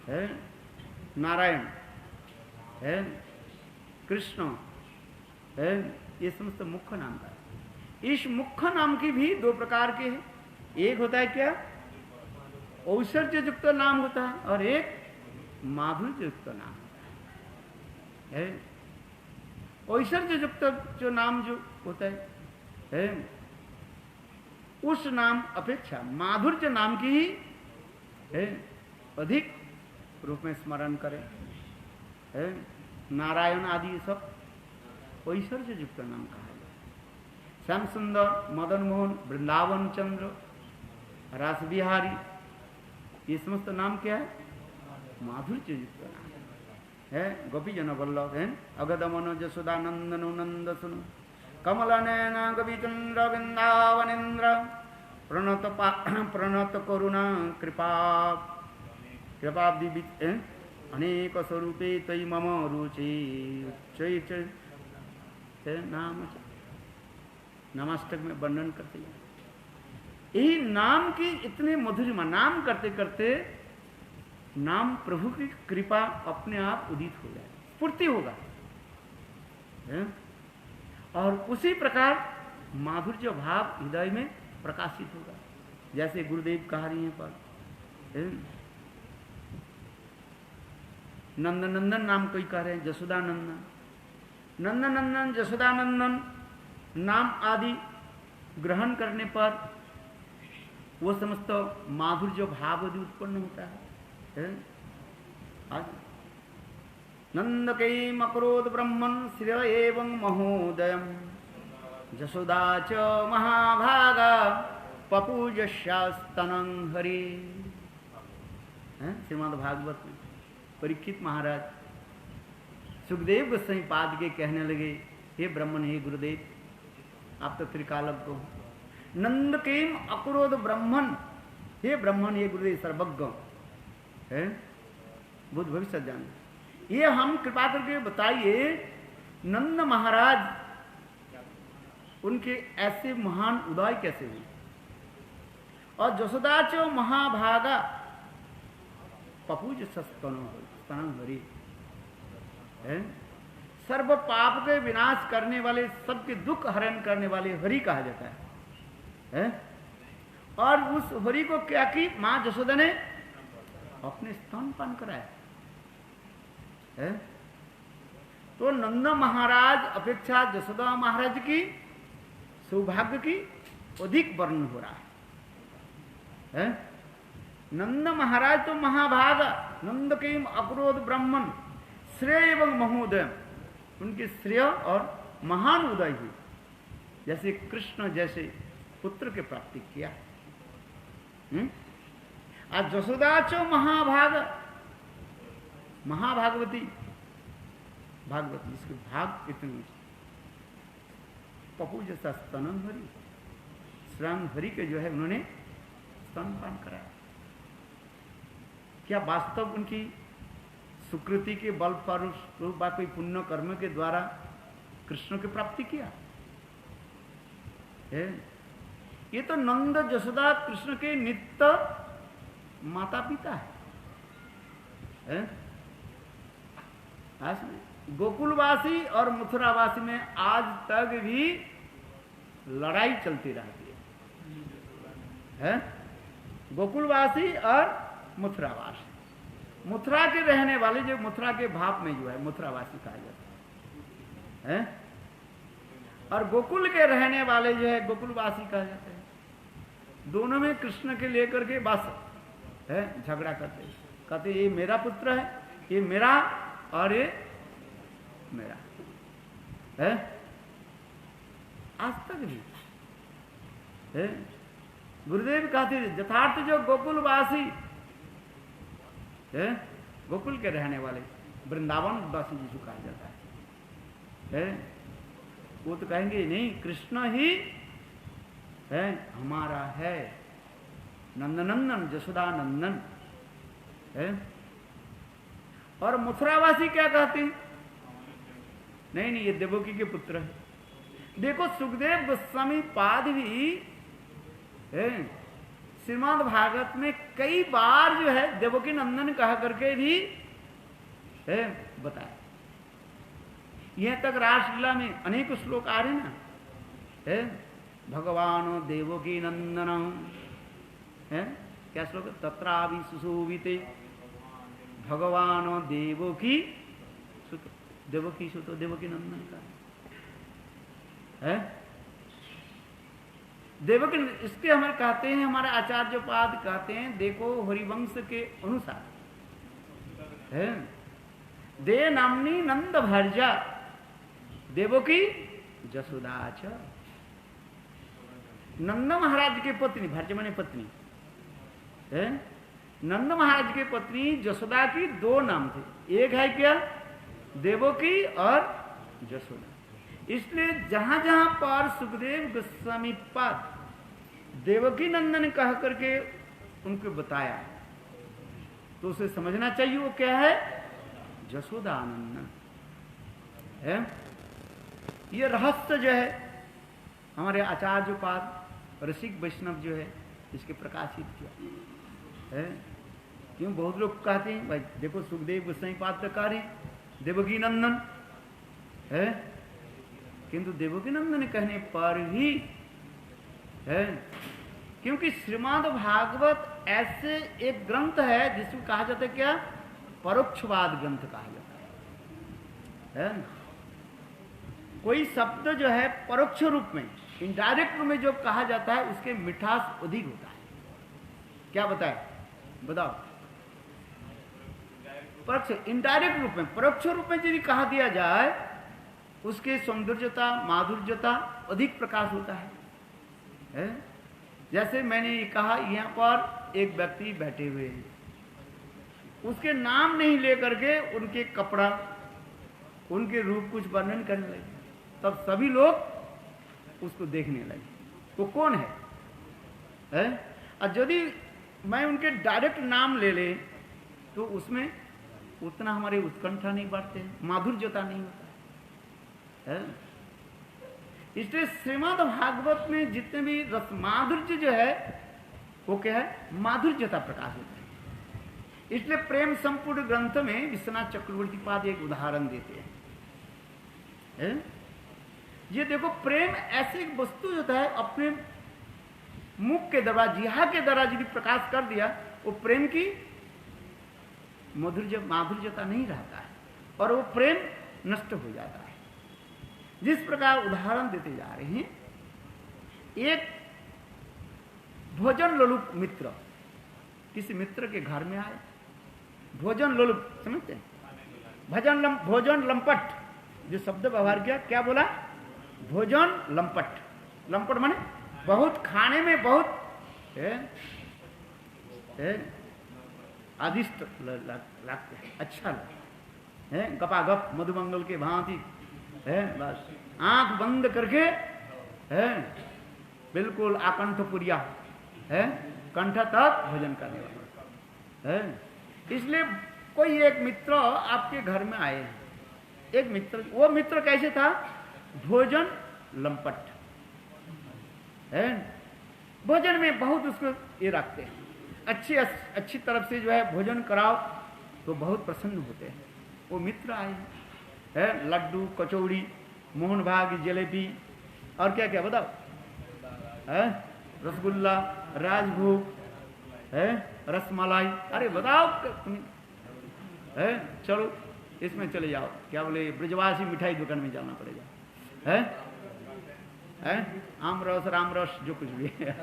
है, नारायण है, कृष्ण है, ये समस्त मुख्य नाम का है। इस मुख्य नाम की भी दो प्रकार के हैं, एक होता है क्या औषधि युक्त नाम होता है, और एक माधुर्य युक्त नाम होता है। औषधि युक्त जो नाम जो होता है उस नाम अपेक्षा माधुर्य नाम की ही अधिक रूप में स्मरण करें। नारायण आदि सब ऐश्वर्य युक्त नाम कहा है। श्याम सुंदर, मदन मोहन, वृंदावन चंद्र, रास बिहारी, ये समस्त नाम क्या है, माधुर्य युक्त नाम है। गोपी जन वल्लभ है, अगद मनो जसोदानंदन नंद सुनु कमल नयन गोपीचंद्र वृंदावनेन्द्र प्रणत करुणा कृपा कृपाब्दि अनेक स्वरूपे तयि मम रुचि नाम नामाष्टक में वर्णन करते हैं। यही नाम की इतने मधुरिमा, नाम करते करते नाम प्रभु की कृपा अपने आप उदित हो जाए, स्फूर्ति होगा और उसी प्रकार माधुर्य भाव हृदय में प्रकाशित होगा। जैसे गुरुदेव कहा रही हैं पर नंदनंदन नाम कोई कह रहे हैं, जसोदानंदन, नंदनंदन जसोदानंदन नाम आदि ग्रहण करने पर वो समस्त माधुर्य भाव आदि उत्पन्न होता है। नंद के मकरोद ब्रह्मन श्रेय एवं महोदयम जसोदा च महाभागा पपूजस्यास्तनं हरि। श्रीमद् भागवत में परीक्षित महाराज सुखदेव गोस्वामी पाद के कहने लगे, हे ब्रह्मन, हे गुरुदेव, आप तो त्रिकालज्ञ हो। नंद केम अक्रोध ब्रह्मन, हे ब्रह्मन, हे गुरुदेव सर्वज्ञ है, बुद्ध भविष्य जान, ये हम कृपा करके बताइए नंद महाराज उनके ऐसे महान उदय कैसे हुए, और जसोदा च महाभागा पपूज स्तनं हरि है, सर्व पाप के विनाश करने वाले, सबके दुख हरण करने वाले हरि कहा जाता है। और उस हरि को क्या की मां जसोदा ने अपने स्तनपान कराया है। तो नंद महाराज अपेक्षा जसोदा महाराज की सौभाग्य की अधिक वर्णन हो रहा है। है? नंद महाराज तो महाभाग, नंद के अक्रोध ब्राह्मण श्रेय एवं महोदय, उनके श्रेय और महान उदय हुई, जैसे कृष्ण जैसे पुत्र के प्राप्ति किया। आज जसोदा चो महाभाग, महाभागवती, भागवती जिसके भाग इतने पपू जैसा स्तनन हरि, श्रांग हरि के जो है उन्होंने स्तनपान कराया। क्या वास्तव उनकी सुकृति के बल पर व कोई पुण्य कर्म के द्वारा कृष्ण की प्राप्ति किया है? ये तो नंद जसोदा कृष्ण के नित्य माता पिता है? आज में गोकुलवासी और मथुरावासी में आज तक भी लड़ाई चलती रहती है? गोकुलवासी और मथुरावासी, मथुरा के रहने वाले जो मथुरा के भाव में जो है मथुरावासी कहा जाता है, और गोकुल के रहने वाले जो है गोकुलवासी कहा जाता है। दोनों में कृष्ण के लेकर के बस है झगड़ा करते हैं, कहते ये मेरा पुत्र है, ये मेरा और ये मेरा है। आज तक भी है। गुरुदेव कहते थे यथार्थ जो गोकुलवासी है, गोकुल के रहने वाले वृंदावन वासी जिसको कहा जाता है, वो तो कहेंगे नहीं कृष्ण ही है हमारा है, नंदनंदन जसोदा नंदन है। और मथुरावासी क्या कहते हैं? नहीं नहीं ये देवकी के पुत्र है। देखो सुखदेव गोस्वामी पाद भी है श्रीमद् भागवत में कई बार जो है देवकी नंदन कहा करके भी है बताया। यह तक रासलीला में अनेक श्लोक आ रहे ना है, भगवान देवकी नंदन है, क्या श्लोक? तत्रावि सुशोभिते भगवान देवकी सुत, देवकी सुतो देवकी नंदन का है। देवकी इसके हमारे कहते हैं, हमारे आचार्य पाद कहते हैं, देखो हरिवंश के अनुसार है दे नामनी नंद भर्जा देवकी जसोदाच। नंद महाराज की पत्नी, भर्ज माने पत्नी है, नंद महाराज की पत्नी जसोदा की दो नाम थे, एक है क्या देवकी और जसोदा। इसलिए जहां जहां पर सुखदेव गोस्वामी पाद देवकी नंदन कह करके उनको बताया तो उसे समझना चाहिए वो क्या है, जसोदा नंदन है। ये रहस्य जो है हमारे आचार्य पाद रसिक वैष्णव जो है इसके प्रकाशित किया है। क्यों बहुत लोग कहते हैं भाई देखो सुखदेव गोस्वामी पाद तो कह रहे देवकी नंदन है, किंतु देवकी नंदन कहने पर भी है, क्योंकि श्रीमद् भागवत ऐसे एक ग्रंथ है जिसको कहा जाता है क्या, परोक्षवाद ग्रंथ कहा जाता है। कोई शब्द जो है परोक्ष रूप में इनडायरेक्ट रूप में जो कहा जाता है उसके मिठास अधिक होता है। क्या बताए बताओ? परोक्ष इनडायरेक्ट रूप में, परोक्ष रूप में यदि कहा दिया जाए उसके सौंदर्यता माधुर्यता अधिक प्रकाश होता है? जैसे मैंने कहा यहाँ पर एक व्यक्ति बैठे हुए हैं, उसके नाम नहीं लेकर के उनके कपड़ा उनके रूप कुछ वर्णन करने लगे, तब सभी लोग उसको देखने लगे वो कौन है? और यदि मैं उनके डायरेक्ट नाम ले ले तो उसमें उतना हमारे उत्कंठा नहीं बढ़ते, माधुर्यता नहीं होता है। इसलिए श्रीमद् भागवत में जितने भी रस माधुर्य जो है वो क्या है, माधुर्यता प्रकाश होता है। इसलिए प्रेम संपूर्ण ग्रंथ में विश्वनाथ चक्रवर्ती पाद एक उदाहरण देते हैं। ये देखो प्रेम ऐसी एक वस्तु होता है अपने मुख के द्वारा जिहा के द्वारा यदि प्रकाश कर दिया वो प्रेम की माधुर्यता नहीं रहता है और वो प्रेम नष्ट हो जाता है। जिस प्रकार उदाहरण देते जा रहे हैं, एक भोजन लोलुप मित्र किसी मित्र के घर में आए, भोजन लोलुप, समझते हैं, भोजन लंपट, जो शब्द व्यवहार किया, क्या बोला? भोजन लंपट। लंपट माने बहुत खाने में बहुत आदिष्ट लगते हैं, अच्छा लगता है, गपागप मधुमंगल के भांति है, बस आंख बंद करके है, बिल्कुल आकंठपुरिया है, कंठ तक भोजन करने वाला है। इसलिए कोई एक मित्र आपके घर में आए हैं, एक मित्र, वो मित्र कैसे था? भोजन लंपट है, भोजन में बहुत उसको ये रखते हैं, अच्छी तरफ से जो है भोजन कराओ तो बहुत प्रसन्न होते हैं। वो मित्र आए हैं, लड्डू, कचौड़ी, मोहन भाग, जलेबी और क्या क्या बताओ, है रसगुल्ला, राजभोग है, रसमलाई, अरे बताओ है, चलो इसमें चले जाओ, क्या बोले, ब्रजवासी मिठाई दुकान में जाना पड़ेगा, है आम रस, राम रस, जो कुछ भी है।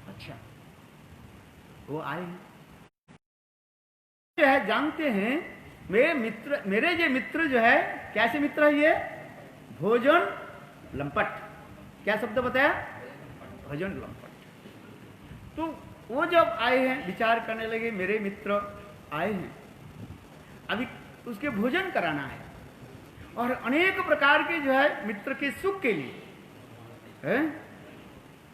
अच्छा, वो आए हैं, जानते हैं मेरे जो मित्र जो है, कैसे मित्र है ये? भोजन लंपट। क्या शब्द बताया? भोजन लंपट। तो वो जब आए हैं, विचार करने लगे, मेरे मित्र आए हैं, अभी उसके भोजन कराना है, और अनेक प्रकार के जो है मित्र के सुख के लिए है।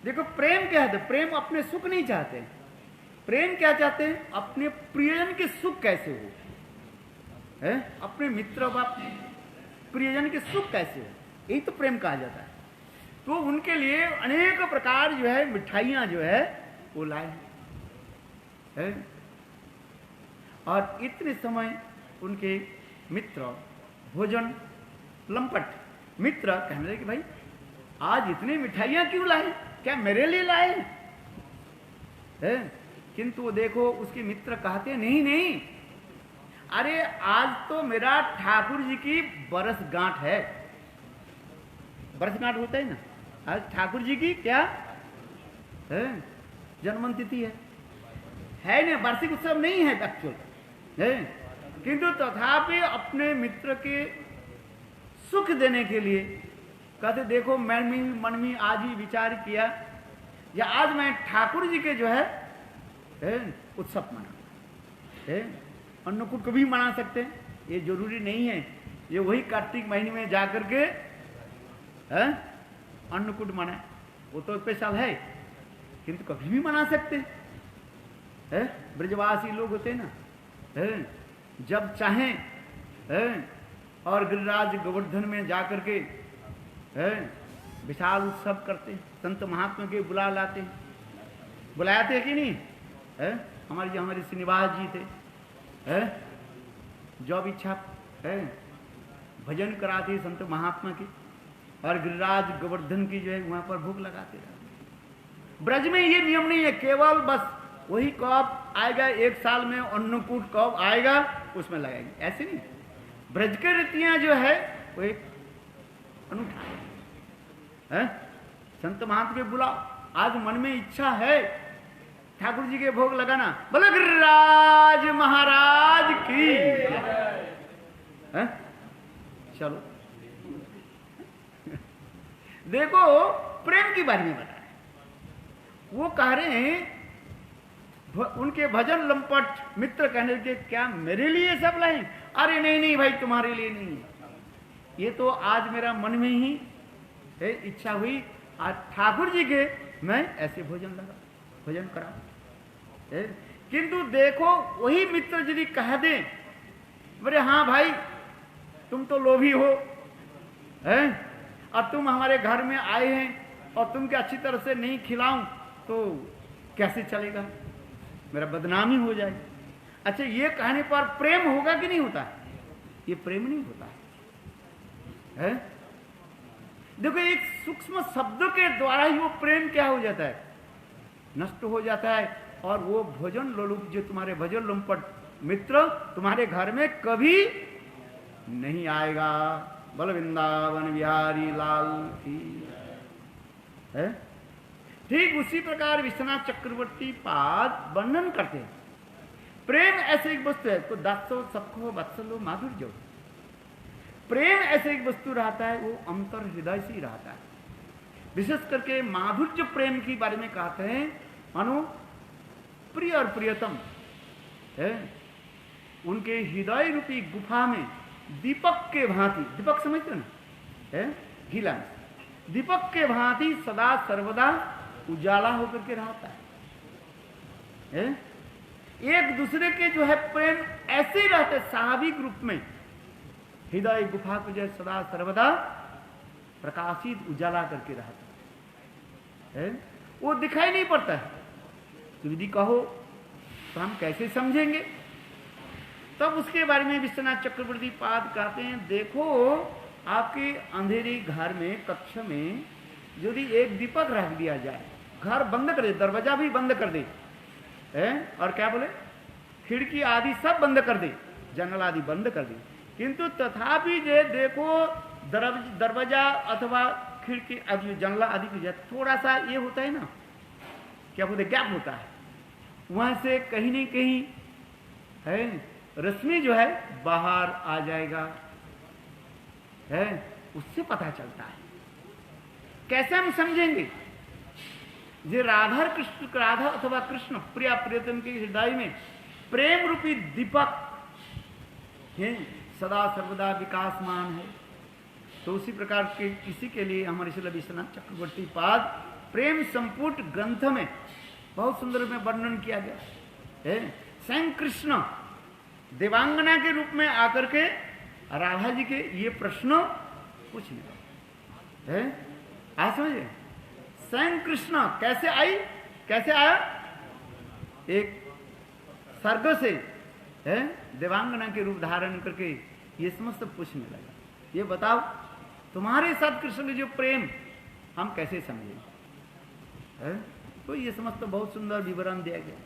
देखो प्रेम क्या है? तो प्रेम अपने सुख नहीं चाहते, प्रेम क्या चाहते हैं? अपने प्रियजन के सुख कैसे हो, है, अपने मित्र व प्रियजन के सुख कैसे हो, यही तो प्रेम कहा जाता है। तो उनके लिए अनेक प्रकार जो है मिठाइयां जो है वो लाए है, और इतने समय उनके मित्र भोजन लंपट मित्र कहने लगे कि भाई आज इतनी मिठाइयां क्यों लाए, क्या मेरे लिए लाए है? किंतु वो देखो उसके मित्र कहते नहीं नहीं, अरे आज तो मेरा ठाकुर जी की बरसगांठ है। बरसगांठ होता है ना, आज ठाकुर जी की क्या है? जन्म तिथि है ना, वार्षिक उत्सव नहीं है एक्चुअल है, किंतु तथापि अपने मित्र के सुख देने के लिए कहते देखो मैं मन में आज ही विचार किया, या आज मैं ठाकुर जी के जो है उत्सव मना, अन्नकूट कभी मना सकते हैं, ये जरूरी नहीं है ये वही कार्तिक महीने में जाकर के अन्नकूट मनाए, वो तो स्पेशल है, किंतु कभी भी मना सकते हैं। ब्रजवासी लोग होते ना, जब चाहें और गिरिराज गोवर्धन में जाकर के विशाल उत्सव करते हैं, संत महात्मा के बुला लाते हैं, बुलाते हैं कि नहीं? हमारे श्रीनिवास जी थे, जब इच्छा भजन कराते संत महात्मा की, और गिरिराज गोवर्धन की जो है वहां पर भोग लगाते रहते। ब्रज में ये नियम नहीं है, केवल बस वही कब आएगा, एक साल में अन्नकूट कब आएगा उसमें लगाएंगे, ऐसे नहीं। ब्रज के रीतियां जो है वो एक अनूठा है। संत महात्मा के बुलाओ, आज मन में इच्छा है ठाकुर जी के भोग लगाना, बोले गिरिराज महाराज की है? चलो देखो प्रेम की बारे में बता रहे, वो कह रहे हैं उनके भजन लंपट मित्र कहने के क्या मेरे लिए सब लाए? अरे नहीं नहीं भाई तुम्हारे लिए नहीं, ये तो आज मेरा मन में ही है, इच्छा हुई आज ठाकुर जी के मैं ऐसे भोजन करा। किंतु देखो वही मित्र यदि कह दे बोले हाँ भाई तुम तो लोभी हो, और तुम हमारे घर में आए हैं और तुमके अच्छी तरह से नहीं खिलाऊं तो कैसे चलेगा, मेरा बदनामी हो जाए। अच्छा ये कहने पर प्रेम होगा कि नहीं होता? ये प्रेम नहीं होता है। देखो एक सूक्ष्म शब्द के द्वारा ही वो प्रेम क्या हो जाता है, नष्ट हो जाता है। और वो भोजन लोलुप जो तुम्हारे भजन लंपट मित्र तुम्हारे घर में कभी नहीं आएगा। बोल वृंदावन बिहारी लाल की है। ठीक उसी प्रकार विश्वनाथ चक्रवर्ती पाद वर्णन करते हैं। प्रेम ऐसे एक वस्तु है, तो दासो सखो वत्सलो माधुर्य। प्रेम ऐसे एक वस्तु रहता है, वो अंतर हृदय से ही रहता है। विशेष करके माधुर्य प्रेम के बारे में कहते हैं, मानो प्रिय और प्रियतम है, उनके हृदय रूपी गुफा में दीपक के भांति, दीपक समझते हो ना, है गीला, दीपक के भांति सदा सर्वदा उजाला होकर के रहता है। एक दूसरे के जो है प्रेम ऐसे ही रहते, स्वाभाविक रूप में हृदय गुफा को जो है सदा सर्वदा प्रकाशित उजाला करके रहता है, वो दिखाई नहीं पड़ता है। तो यदि कहो तो हम कैसे समझेंगे? तब उसके बारे में विश्वनाथ चक्रवर्ती पाद कहते हैं, देखो आपके अंधेरी घर में, कक्ष में यदि एक दीपक रख दिया जाए, घर बंद कर दे, दरवाजा भी बंद कर दे, और क्या बोले, खिड़की आदि सब बंद कर दे, जंगल आदि बंद कर दे, किंतु तथापि जो देखो दरवाजा अथवा खिड़की जंगला आदि की थोड़ा सा ये होता है ना, क्या बोलते, गैप होता है, वहां से कहीं नहीं कहीं है रश्मि जो है बाहर आ जाएगा, है उससे पता चलता है। कैसे हम समझेंगे? जे राधा कृष्ण, राधा अथवा कृष्ण प्रिया प्रियतम के हृदय में प्रेम रूपी दीपक है, सदा सर्वदा विकासमान है। तो उसी प्रकार के किसी के लिए हमारे श्री विश्वनाथ चक्रवर्ती पाद प्रेम संपुट ग्रंथ में बहुत सुंदर में वर्णन किया गया है। स्वयं कृष्ण देवांगना के रूप में आकर के राधा जी के ये प्रश्न पूछने लगे है। आज समझिए, स्वयं कृष्ण कैसे आई, कैसे आया, एक सर्ग से है देवांगना के रूप धारण करके ये समस्त पूछने लगा, ये बताओ तुम्हारे साथ कृष्ण के जो प्रेम हम कैसे समझें है? तो ये समस्त बहुत सुंदर विवरण दिया गया।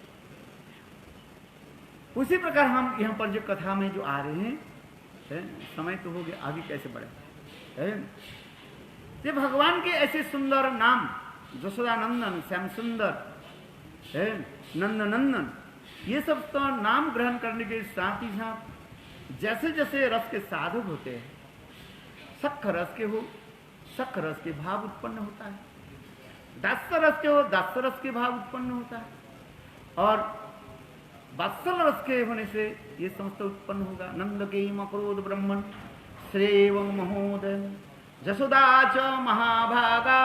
उसी प्रकार हम यहाँ पर जो कथा में जो आ रहे हैं है, समय तो हो गया, आगे कैसे बढ़े है? ये भगवान के ऐसे सुंदर नाम, जशोदा नंदन, श्याम सुंदर है, नंद नंदन, ये सब तो नाम ग्रहण करने के साथ ही साथ जैसे जैसे रस के साधक होते हैं, सख रस के हो सख रस के भाव उत्पन्न होता है, दास रस के हो दास रस के भाव उत्पन्न होता है, और वात्सल रस के होने से ये समस्त उत्पन्न होगा। नंद के मक्रोध ब्रह्मण श्रेयं महोदय जसोदा च महाभागा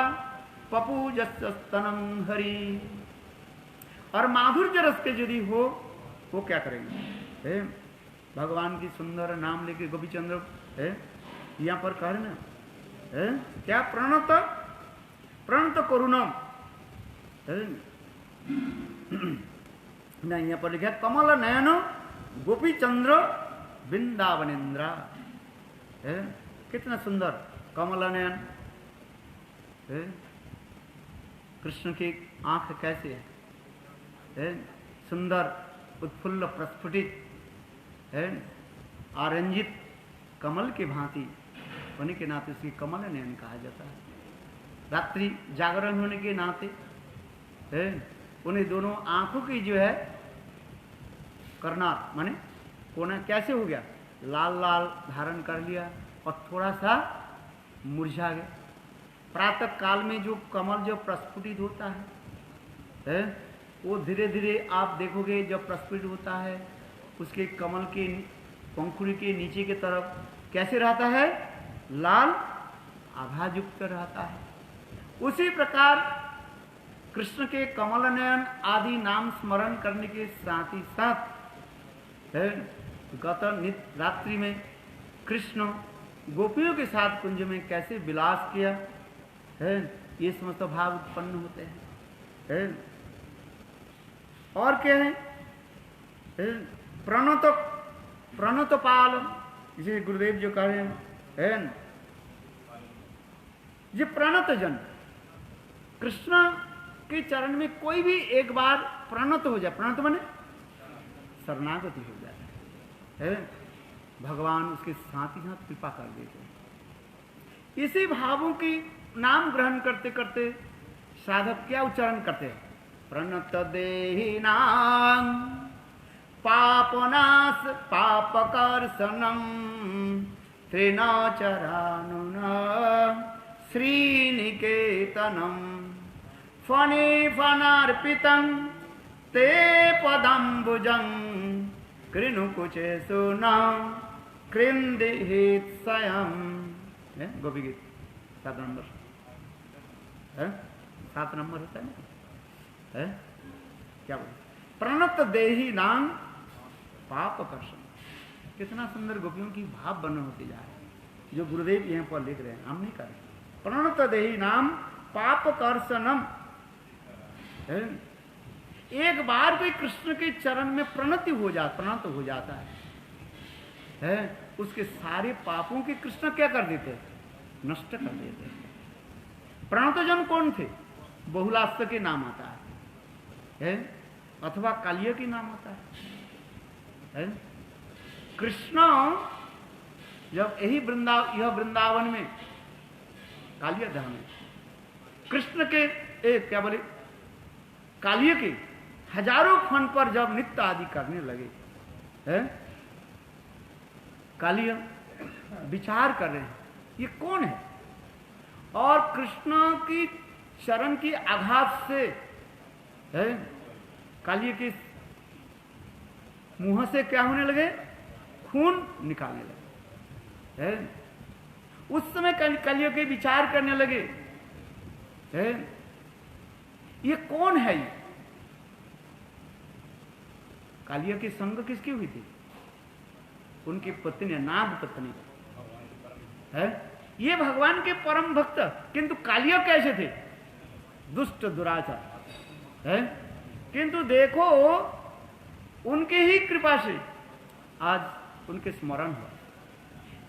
पपूजस्तनम हरि। और माधुर्य रस के यदि हो वो क्या करेंगे है? भगवान की सुंदर नाम लेके गोपीचंद्र है यहाँ पर कह रहे ना है? क्या प्रणत प्रणत करुणम है ना, यहाँ पर लिखा कमल नयन गोपीचंद्र वृंदावनेन्द्र है। कितना सुंदर कमल नयन है, कृष्ण की आंख कैसे है, सुंदर उत्फुल्ल प्रस्फुटित है, आरंजित कमल के भांति होने के नाते उसकी कमल नयन कहा जाता है। रात्रि जागरण होने के नाते है उन्हें दोनों आंखों की जो है करना माने कोना कैसे हो गया, लाल लाल धारण कर लिया और थोड़ा सा मुरझा गया। प्रातः काल में जो कमल जो प्रस्फुटित होता है वो धीरे धीरे आप देखोगे जब प्रस्फुटित होता है उसके कमल के पंखुड़ी के नीचे की तरफ कैसे रहता है, लाल आभायुक्त रहता है। उसी प्रकार कृष्ण के कमल नयन आदि नाम स्मरण करने के साथ ही साथ गत नित्य रात्रि में कृष्ण गोपियों के साथ कुंज में कैसे विलास किया है, ये समस्त भाव उत्पन्न होते हैं। और क्या है, प्रणत प्रणत पाल, जिसे गुरुदेव जो कह रहे हैं ये प्रणत जन कृष्ण के चरण में कोई भी एक बार प्रणत हो जाए, प्रणत माने शरणागति हो जाए है, भगवान उसके साथ ही साथ कृपा कर देते हैं। इसी भावों की नाम ग्रहण करते करते साधक क्या उच्चारण करते हैं? प्रणत देहिनां पापनाश पापकर्षणं त्रिनाचरानुन श्रीनिकेतनं फणिफणार्पितं ते पदाम्बुजं कृणुकुचेषु न कृन्दिहित स्वयं। गोपी गीत 7 नंबर, 7 नंबर होता है ना, है क्या बोले? प्रणत देही नाम पाप कर्षण। कितना सुंदर गोपियों की भाव बन होती जा रही है, जो गुरुदेव यहाँ पर लिख रहे हैं, हम नहीं कर रहे। प्रणत देही नाम पाप कर्षणम। एक बार कोई कृष्ण के चरण में प्रणत हो जाता है, उसके सारे पापों के कृष्ण क्या कर देते हैं? नष्ट कर देते हैं। प्रणतजन कौन थे? बहुलास्त्र के नाम आता है, अथवा कालिया के नाम आता है। कृष्ण जब यह वृंदावन में कालिया धाम में कृष्ण के क्या बोले कालिया के हजारों फन पर जब नृत्य आदि करने लगे, कालिया विचार कर रहे हैं ये कौन है, और कृष्ण की चरण की आघात से कालिया के मुंह से क्या होने लगे? खून निकालने लगे। उस समय कालिया के विचार करने लगे, ये कौन है? ये कालिया की संग किसकी हुई थी? उनकी पत्नी, नाग पत्नी है। ये भगवान के परम भक्त, किंतु कालिया कैसे थे? दुष्ट दुराचार है। किंतु देखो उनके ही कृपा से आज उनके स्मरण हुआ।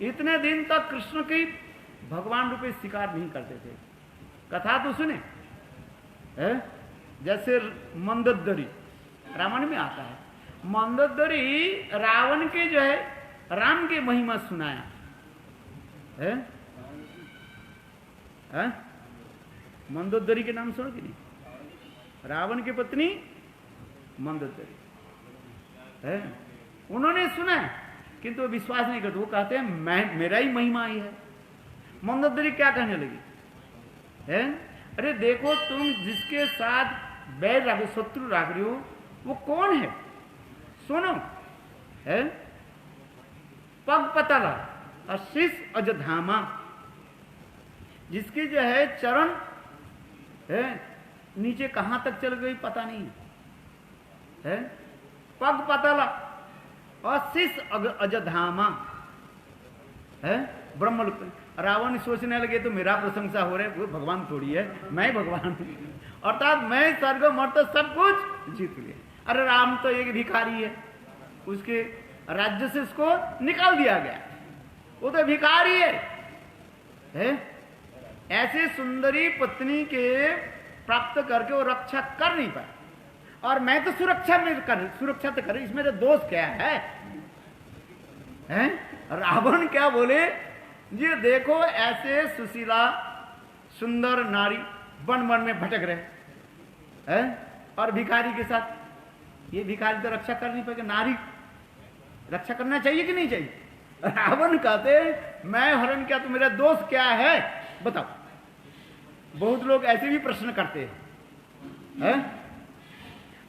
इतने दिन तक कृष्ण की भगवान रूपे स्वीकार नहीं करते थे। कथा तो सुने, जैसे मंदोदरी रामायण में आता है। मंदोदरी रावण के जो है राम के महिमा सुनाया है। मंदोदरी के नाम सुनो कि नहीं? रावण की पत्नी मंदोदरी है। उन्होंने सुना किंतु विश्वास नहीं करते। वो कहते हैं मेरा ही महिमा ही है। मंदोदरी क्या कहने लगी है? अरे देखो तुम जिसके साथ बैर रख, शत्रु रख रही हो, वो कौन है? सुनो, है पग पतला और शीश अजधामा, जिसकी जो है चरण है नीचे कहां तक चल गई पता नहीं है। पग पतला और शीश अजधामा है। ब्रह्मलोक। रावण सोचने लगे तो मेरा प्रशंसा हो रहा है, वो भगवान थोड़ी है, मैं भगवान हूं, अर्थात मैं स्वर्ग मर्त सब कुछ जीत लिया। अरे राम तो एक भिखारी है, उसके राज्य से उसको निकाल दिया गया, वो तो भिखारी है? ऐसे सुंदरी पत्नी के प्राप्त करके वो रक्षा कर नहीं पाए, और मैं तो सुरक्षा तो कर, इसमें तो दोष क्या है? रावण क्या बोले? ये देखो ऐसे सुशीला सुंदर नारी वन वन में भटक रहे हैं, और भिखारी के साथ, ये भिखारी तो रक्षा कर नहीं पाएगा, नारी रक्षा करना चाहिए कि नहीं चाहिए? रावण कहते मैं हरण किया तो मेरा दोष क्या है बताओ। बहुत लोग ऐसे भी प्रश्न करते हैं,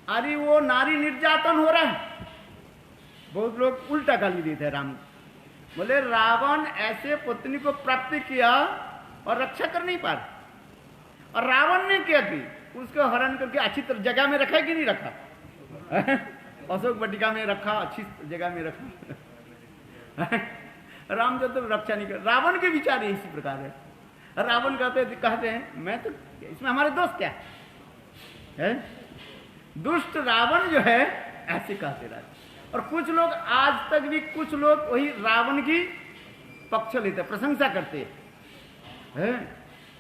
अरे वो नारी निर्यातन हो रहा है। बहुत लोग उल्टा गाली देते हैं राम, बोले रावण ऐसे पत्नी को प्राप्त किया और रक्षा कर नहीं पा रहा, और रावण ने क्या की? उसको हरण करके अच्छी जगह में रखा कि नहीं रखा? अशोक वाटिका में रखा, अच्छी जगह में रखा। राम जो तो रक्षा नहीं कर। रावण के विचार इसी प्रकार है। रावण कहते हैं मैं तो, इसमें हमारे दोस्त क्या है? दुष्ट रावण जो है ऐसे कहते रहते। और कुछ लोग आज तक भी कुछ लोग वही रावण की पक्ष लेते, प्रशंसा करते हैं।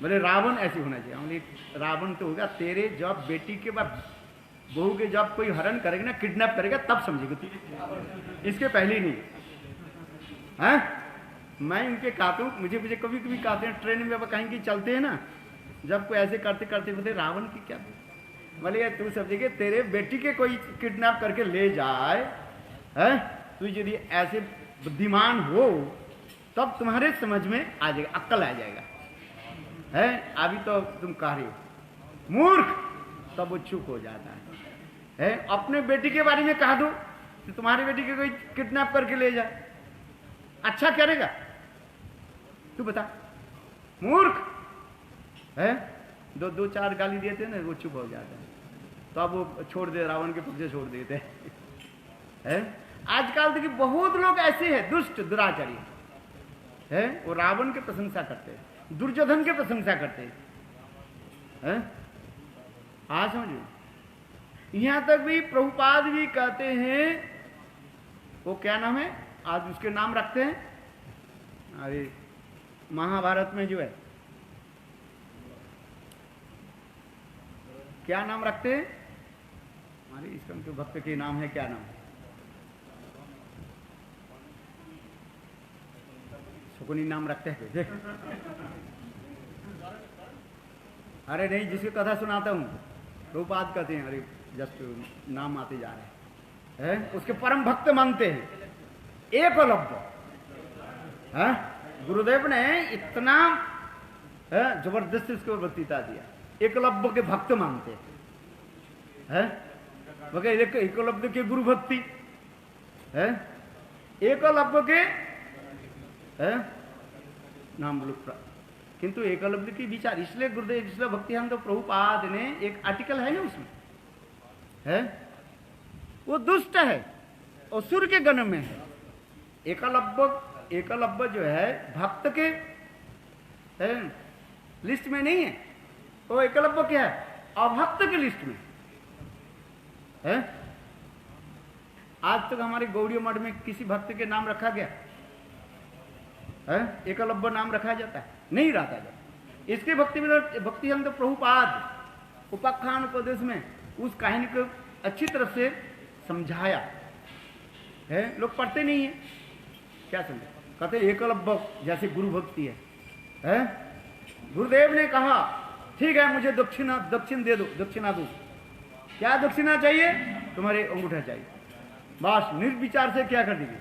बोले रावण ऐसे होना चाहिए। रावण तो होगा तेरे जब बेटी के बाद बहू के जब कोई हरण करेगा ना, किडनैप करेगा, तब समझेगा तू, इसके पहले नहीं है। मैं इनके कहता हूँ, मुझे कभी कभी कहते हैं ट्रेन में कहीं की चलते हैं ना, जब कोई ऐसे करते करते बोलते रावण की क्या, बोले तू समझे कि तेरे बेटी के कोई किडनैप करके ले जाए, है तू यदि ऐसे बुद्धिमान हो तब तुम्हारे समझ में आ जाएगा, अक्ल आ जाएगा, है अभी तो तुम कह रहे हो मूर्ख, तब वो चुप हो जाता है। अपने बेटी के बारे में कह दो कि तुम्हारी बेटी के कोई किडनैप करके ले जाए, अच्छा करेगा? तू बता, मूर्ख है। दो चार गाली देते हैं ना, वो चुप हो जाता है, तो अब वो छोड़ दे, रावण के पीछे छोड़ देते हैं। आजकल देखिए बहुत लोग ऐसे हैं, दुष्ट दुराचारी है, वो रावण की प्रशंसा करते हैं, दुर्योधन की प्रशंसा करते हैं। हाँ समझिए, यहां तक भी प्रभुपाद भी कहते हैं, वो क्या नाम है, आज उसके नाम रखते हैं, अरे महाभारत में जो है क्या नाम रखते हैं, अरे इसका उनके भक्त के नाम है, क्या नाम है, शकुनी नाम रखते हैं। अरे नहीं, जिसकी कथा सुनाता हूँ रूपाद कहते हैं, अरे जस्ट नाम आते जा रहे हैं, उसके परम भक्त मानते हैं एकलव्य। गुरुदेव ने इतना जबरदस्त उसको वक्तृता दिया, एकलव्य के भक्त मानते हैं, एकलव्य के गुरु भक्ति है, एकलव्य के नाम बोलो, किंतु एकलव्य की विचार, इसलिए गुरुदेव, इसलिए भक्ति हम तो प्रभुपाद ने एक आर्टिकल है ना उसमें, है वो दुष्ट है, असुर के गण में है। एकलव्य जो है भक्त के लिस्ट में नहीं है, वो एकलव्य क्या है, अभक्त के लिस्ट में है। आज तक हमारे गौड़िया मठ में किसी भक्त के नाम रखा गया है, एकलव्य नाम रखा जाता है, नहीं रखा जाता। इसके भक्ति हम तो प्रभुपाद उपाख्यान उपदेश में उस कहानी को अच्छी तरह से समझाया है, लोग पढ़ते नहीं है, क्या समझे, कहते एकलव्य जैसे गुरु भक्ति है। गुरुदेव ने कहा ठीक है मुझे दक्षिण दे दो, दक्षिणा दो, क्या दक्षिणा चाहिए, तुम्हारे अंगूठा चाहिए, बस निर्विचार से क्या कर दीजिए,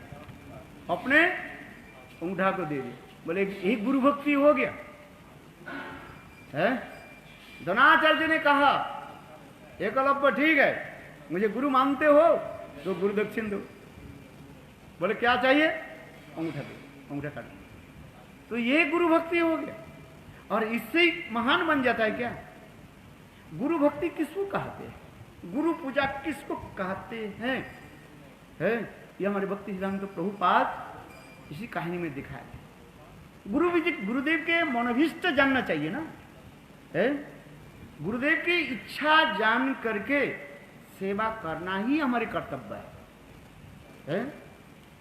अपने अंगूठा को दे दिए, बोले यही गुरु भक्ति हो गया है। द्रोणाचार्य ने कहा एकलव्य ठीक है, मुझे गुरु मानते हो तो गुरु दक्षिण दो, बोले क्या चाहिए, अंगूठा दो, अंगूठा काट, तो ये गुरु भक्ति हो गया, और इससे ही महान बन जाता है। क्या गुरु भक्ति किसको कहते हैं, गुरु पूजा किसको कहते हैं, है ये हमारे भक्ति सिद्धांत तो प्रभुपाद इसी कहानी में दिखाया। गुरुदेव के मनोभीष्ट जानना चाहिए ना, है गुरुदेव की इच्छा जान करके सेवा करना ही हमारे कर्तव्य है।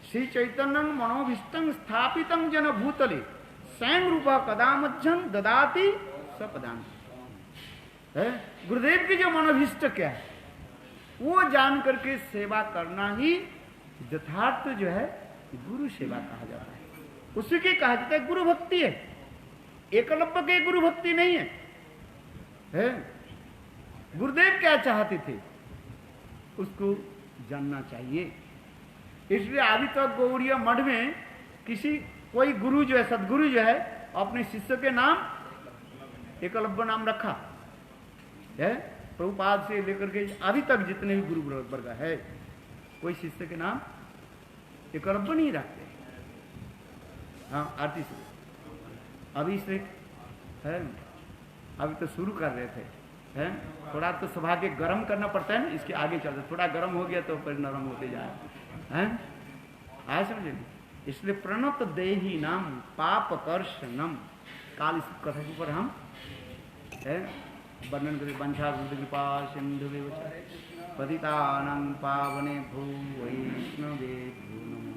श्री चैतन्य मनोभीष्टं स्थापितं जन भूतले स्वयं रूपा कदा मध्यम ददाति सपदान। गुरुदेव की जो मनोभीष्ट क्या है वो जान करके सेवा करना ही यथार्थ जो है गुरु सेवा कहा जाता है, उसी की कहा जाता है गुरु भक्ति है। एकलव्य के गुरु भक्ति नहीं है। गुरुदेव क्या चाहते थे उसको जानना चाहिए। इसलिए अभी तक गौड़िया मठ में किसी कोई गुरु जो है, सदगुरु जो है, अपने शिष्य के नाम एकलव्य नाम रखा है। प्रभुपाद से लेकर के अभी तक जितने भी गुरु वर्ग है, कोई शिष्य के नाम एकलव्य नहीं रखते। हाँ आरती से अभी से है, अभी तो शुरू कर रहे थे, है थोड़ा तो सौभाग्य गर्म करना पड़ता है ना, इसके आगे चलते थोड़ा गर्म हो गया तो फिर नरम होते जाए, हैं आया समझे। इसलिए प्रणत देही नाम पाप कर्षणम, काल इस कथा के ऊपर हम वर्णन करें। वंशा कृपा सिंधु पतितानां पावने भू वैष्णवे भू नमो।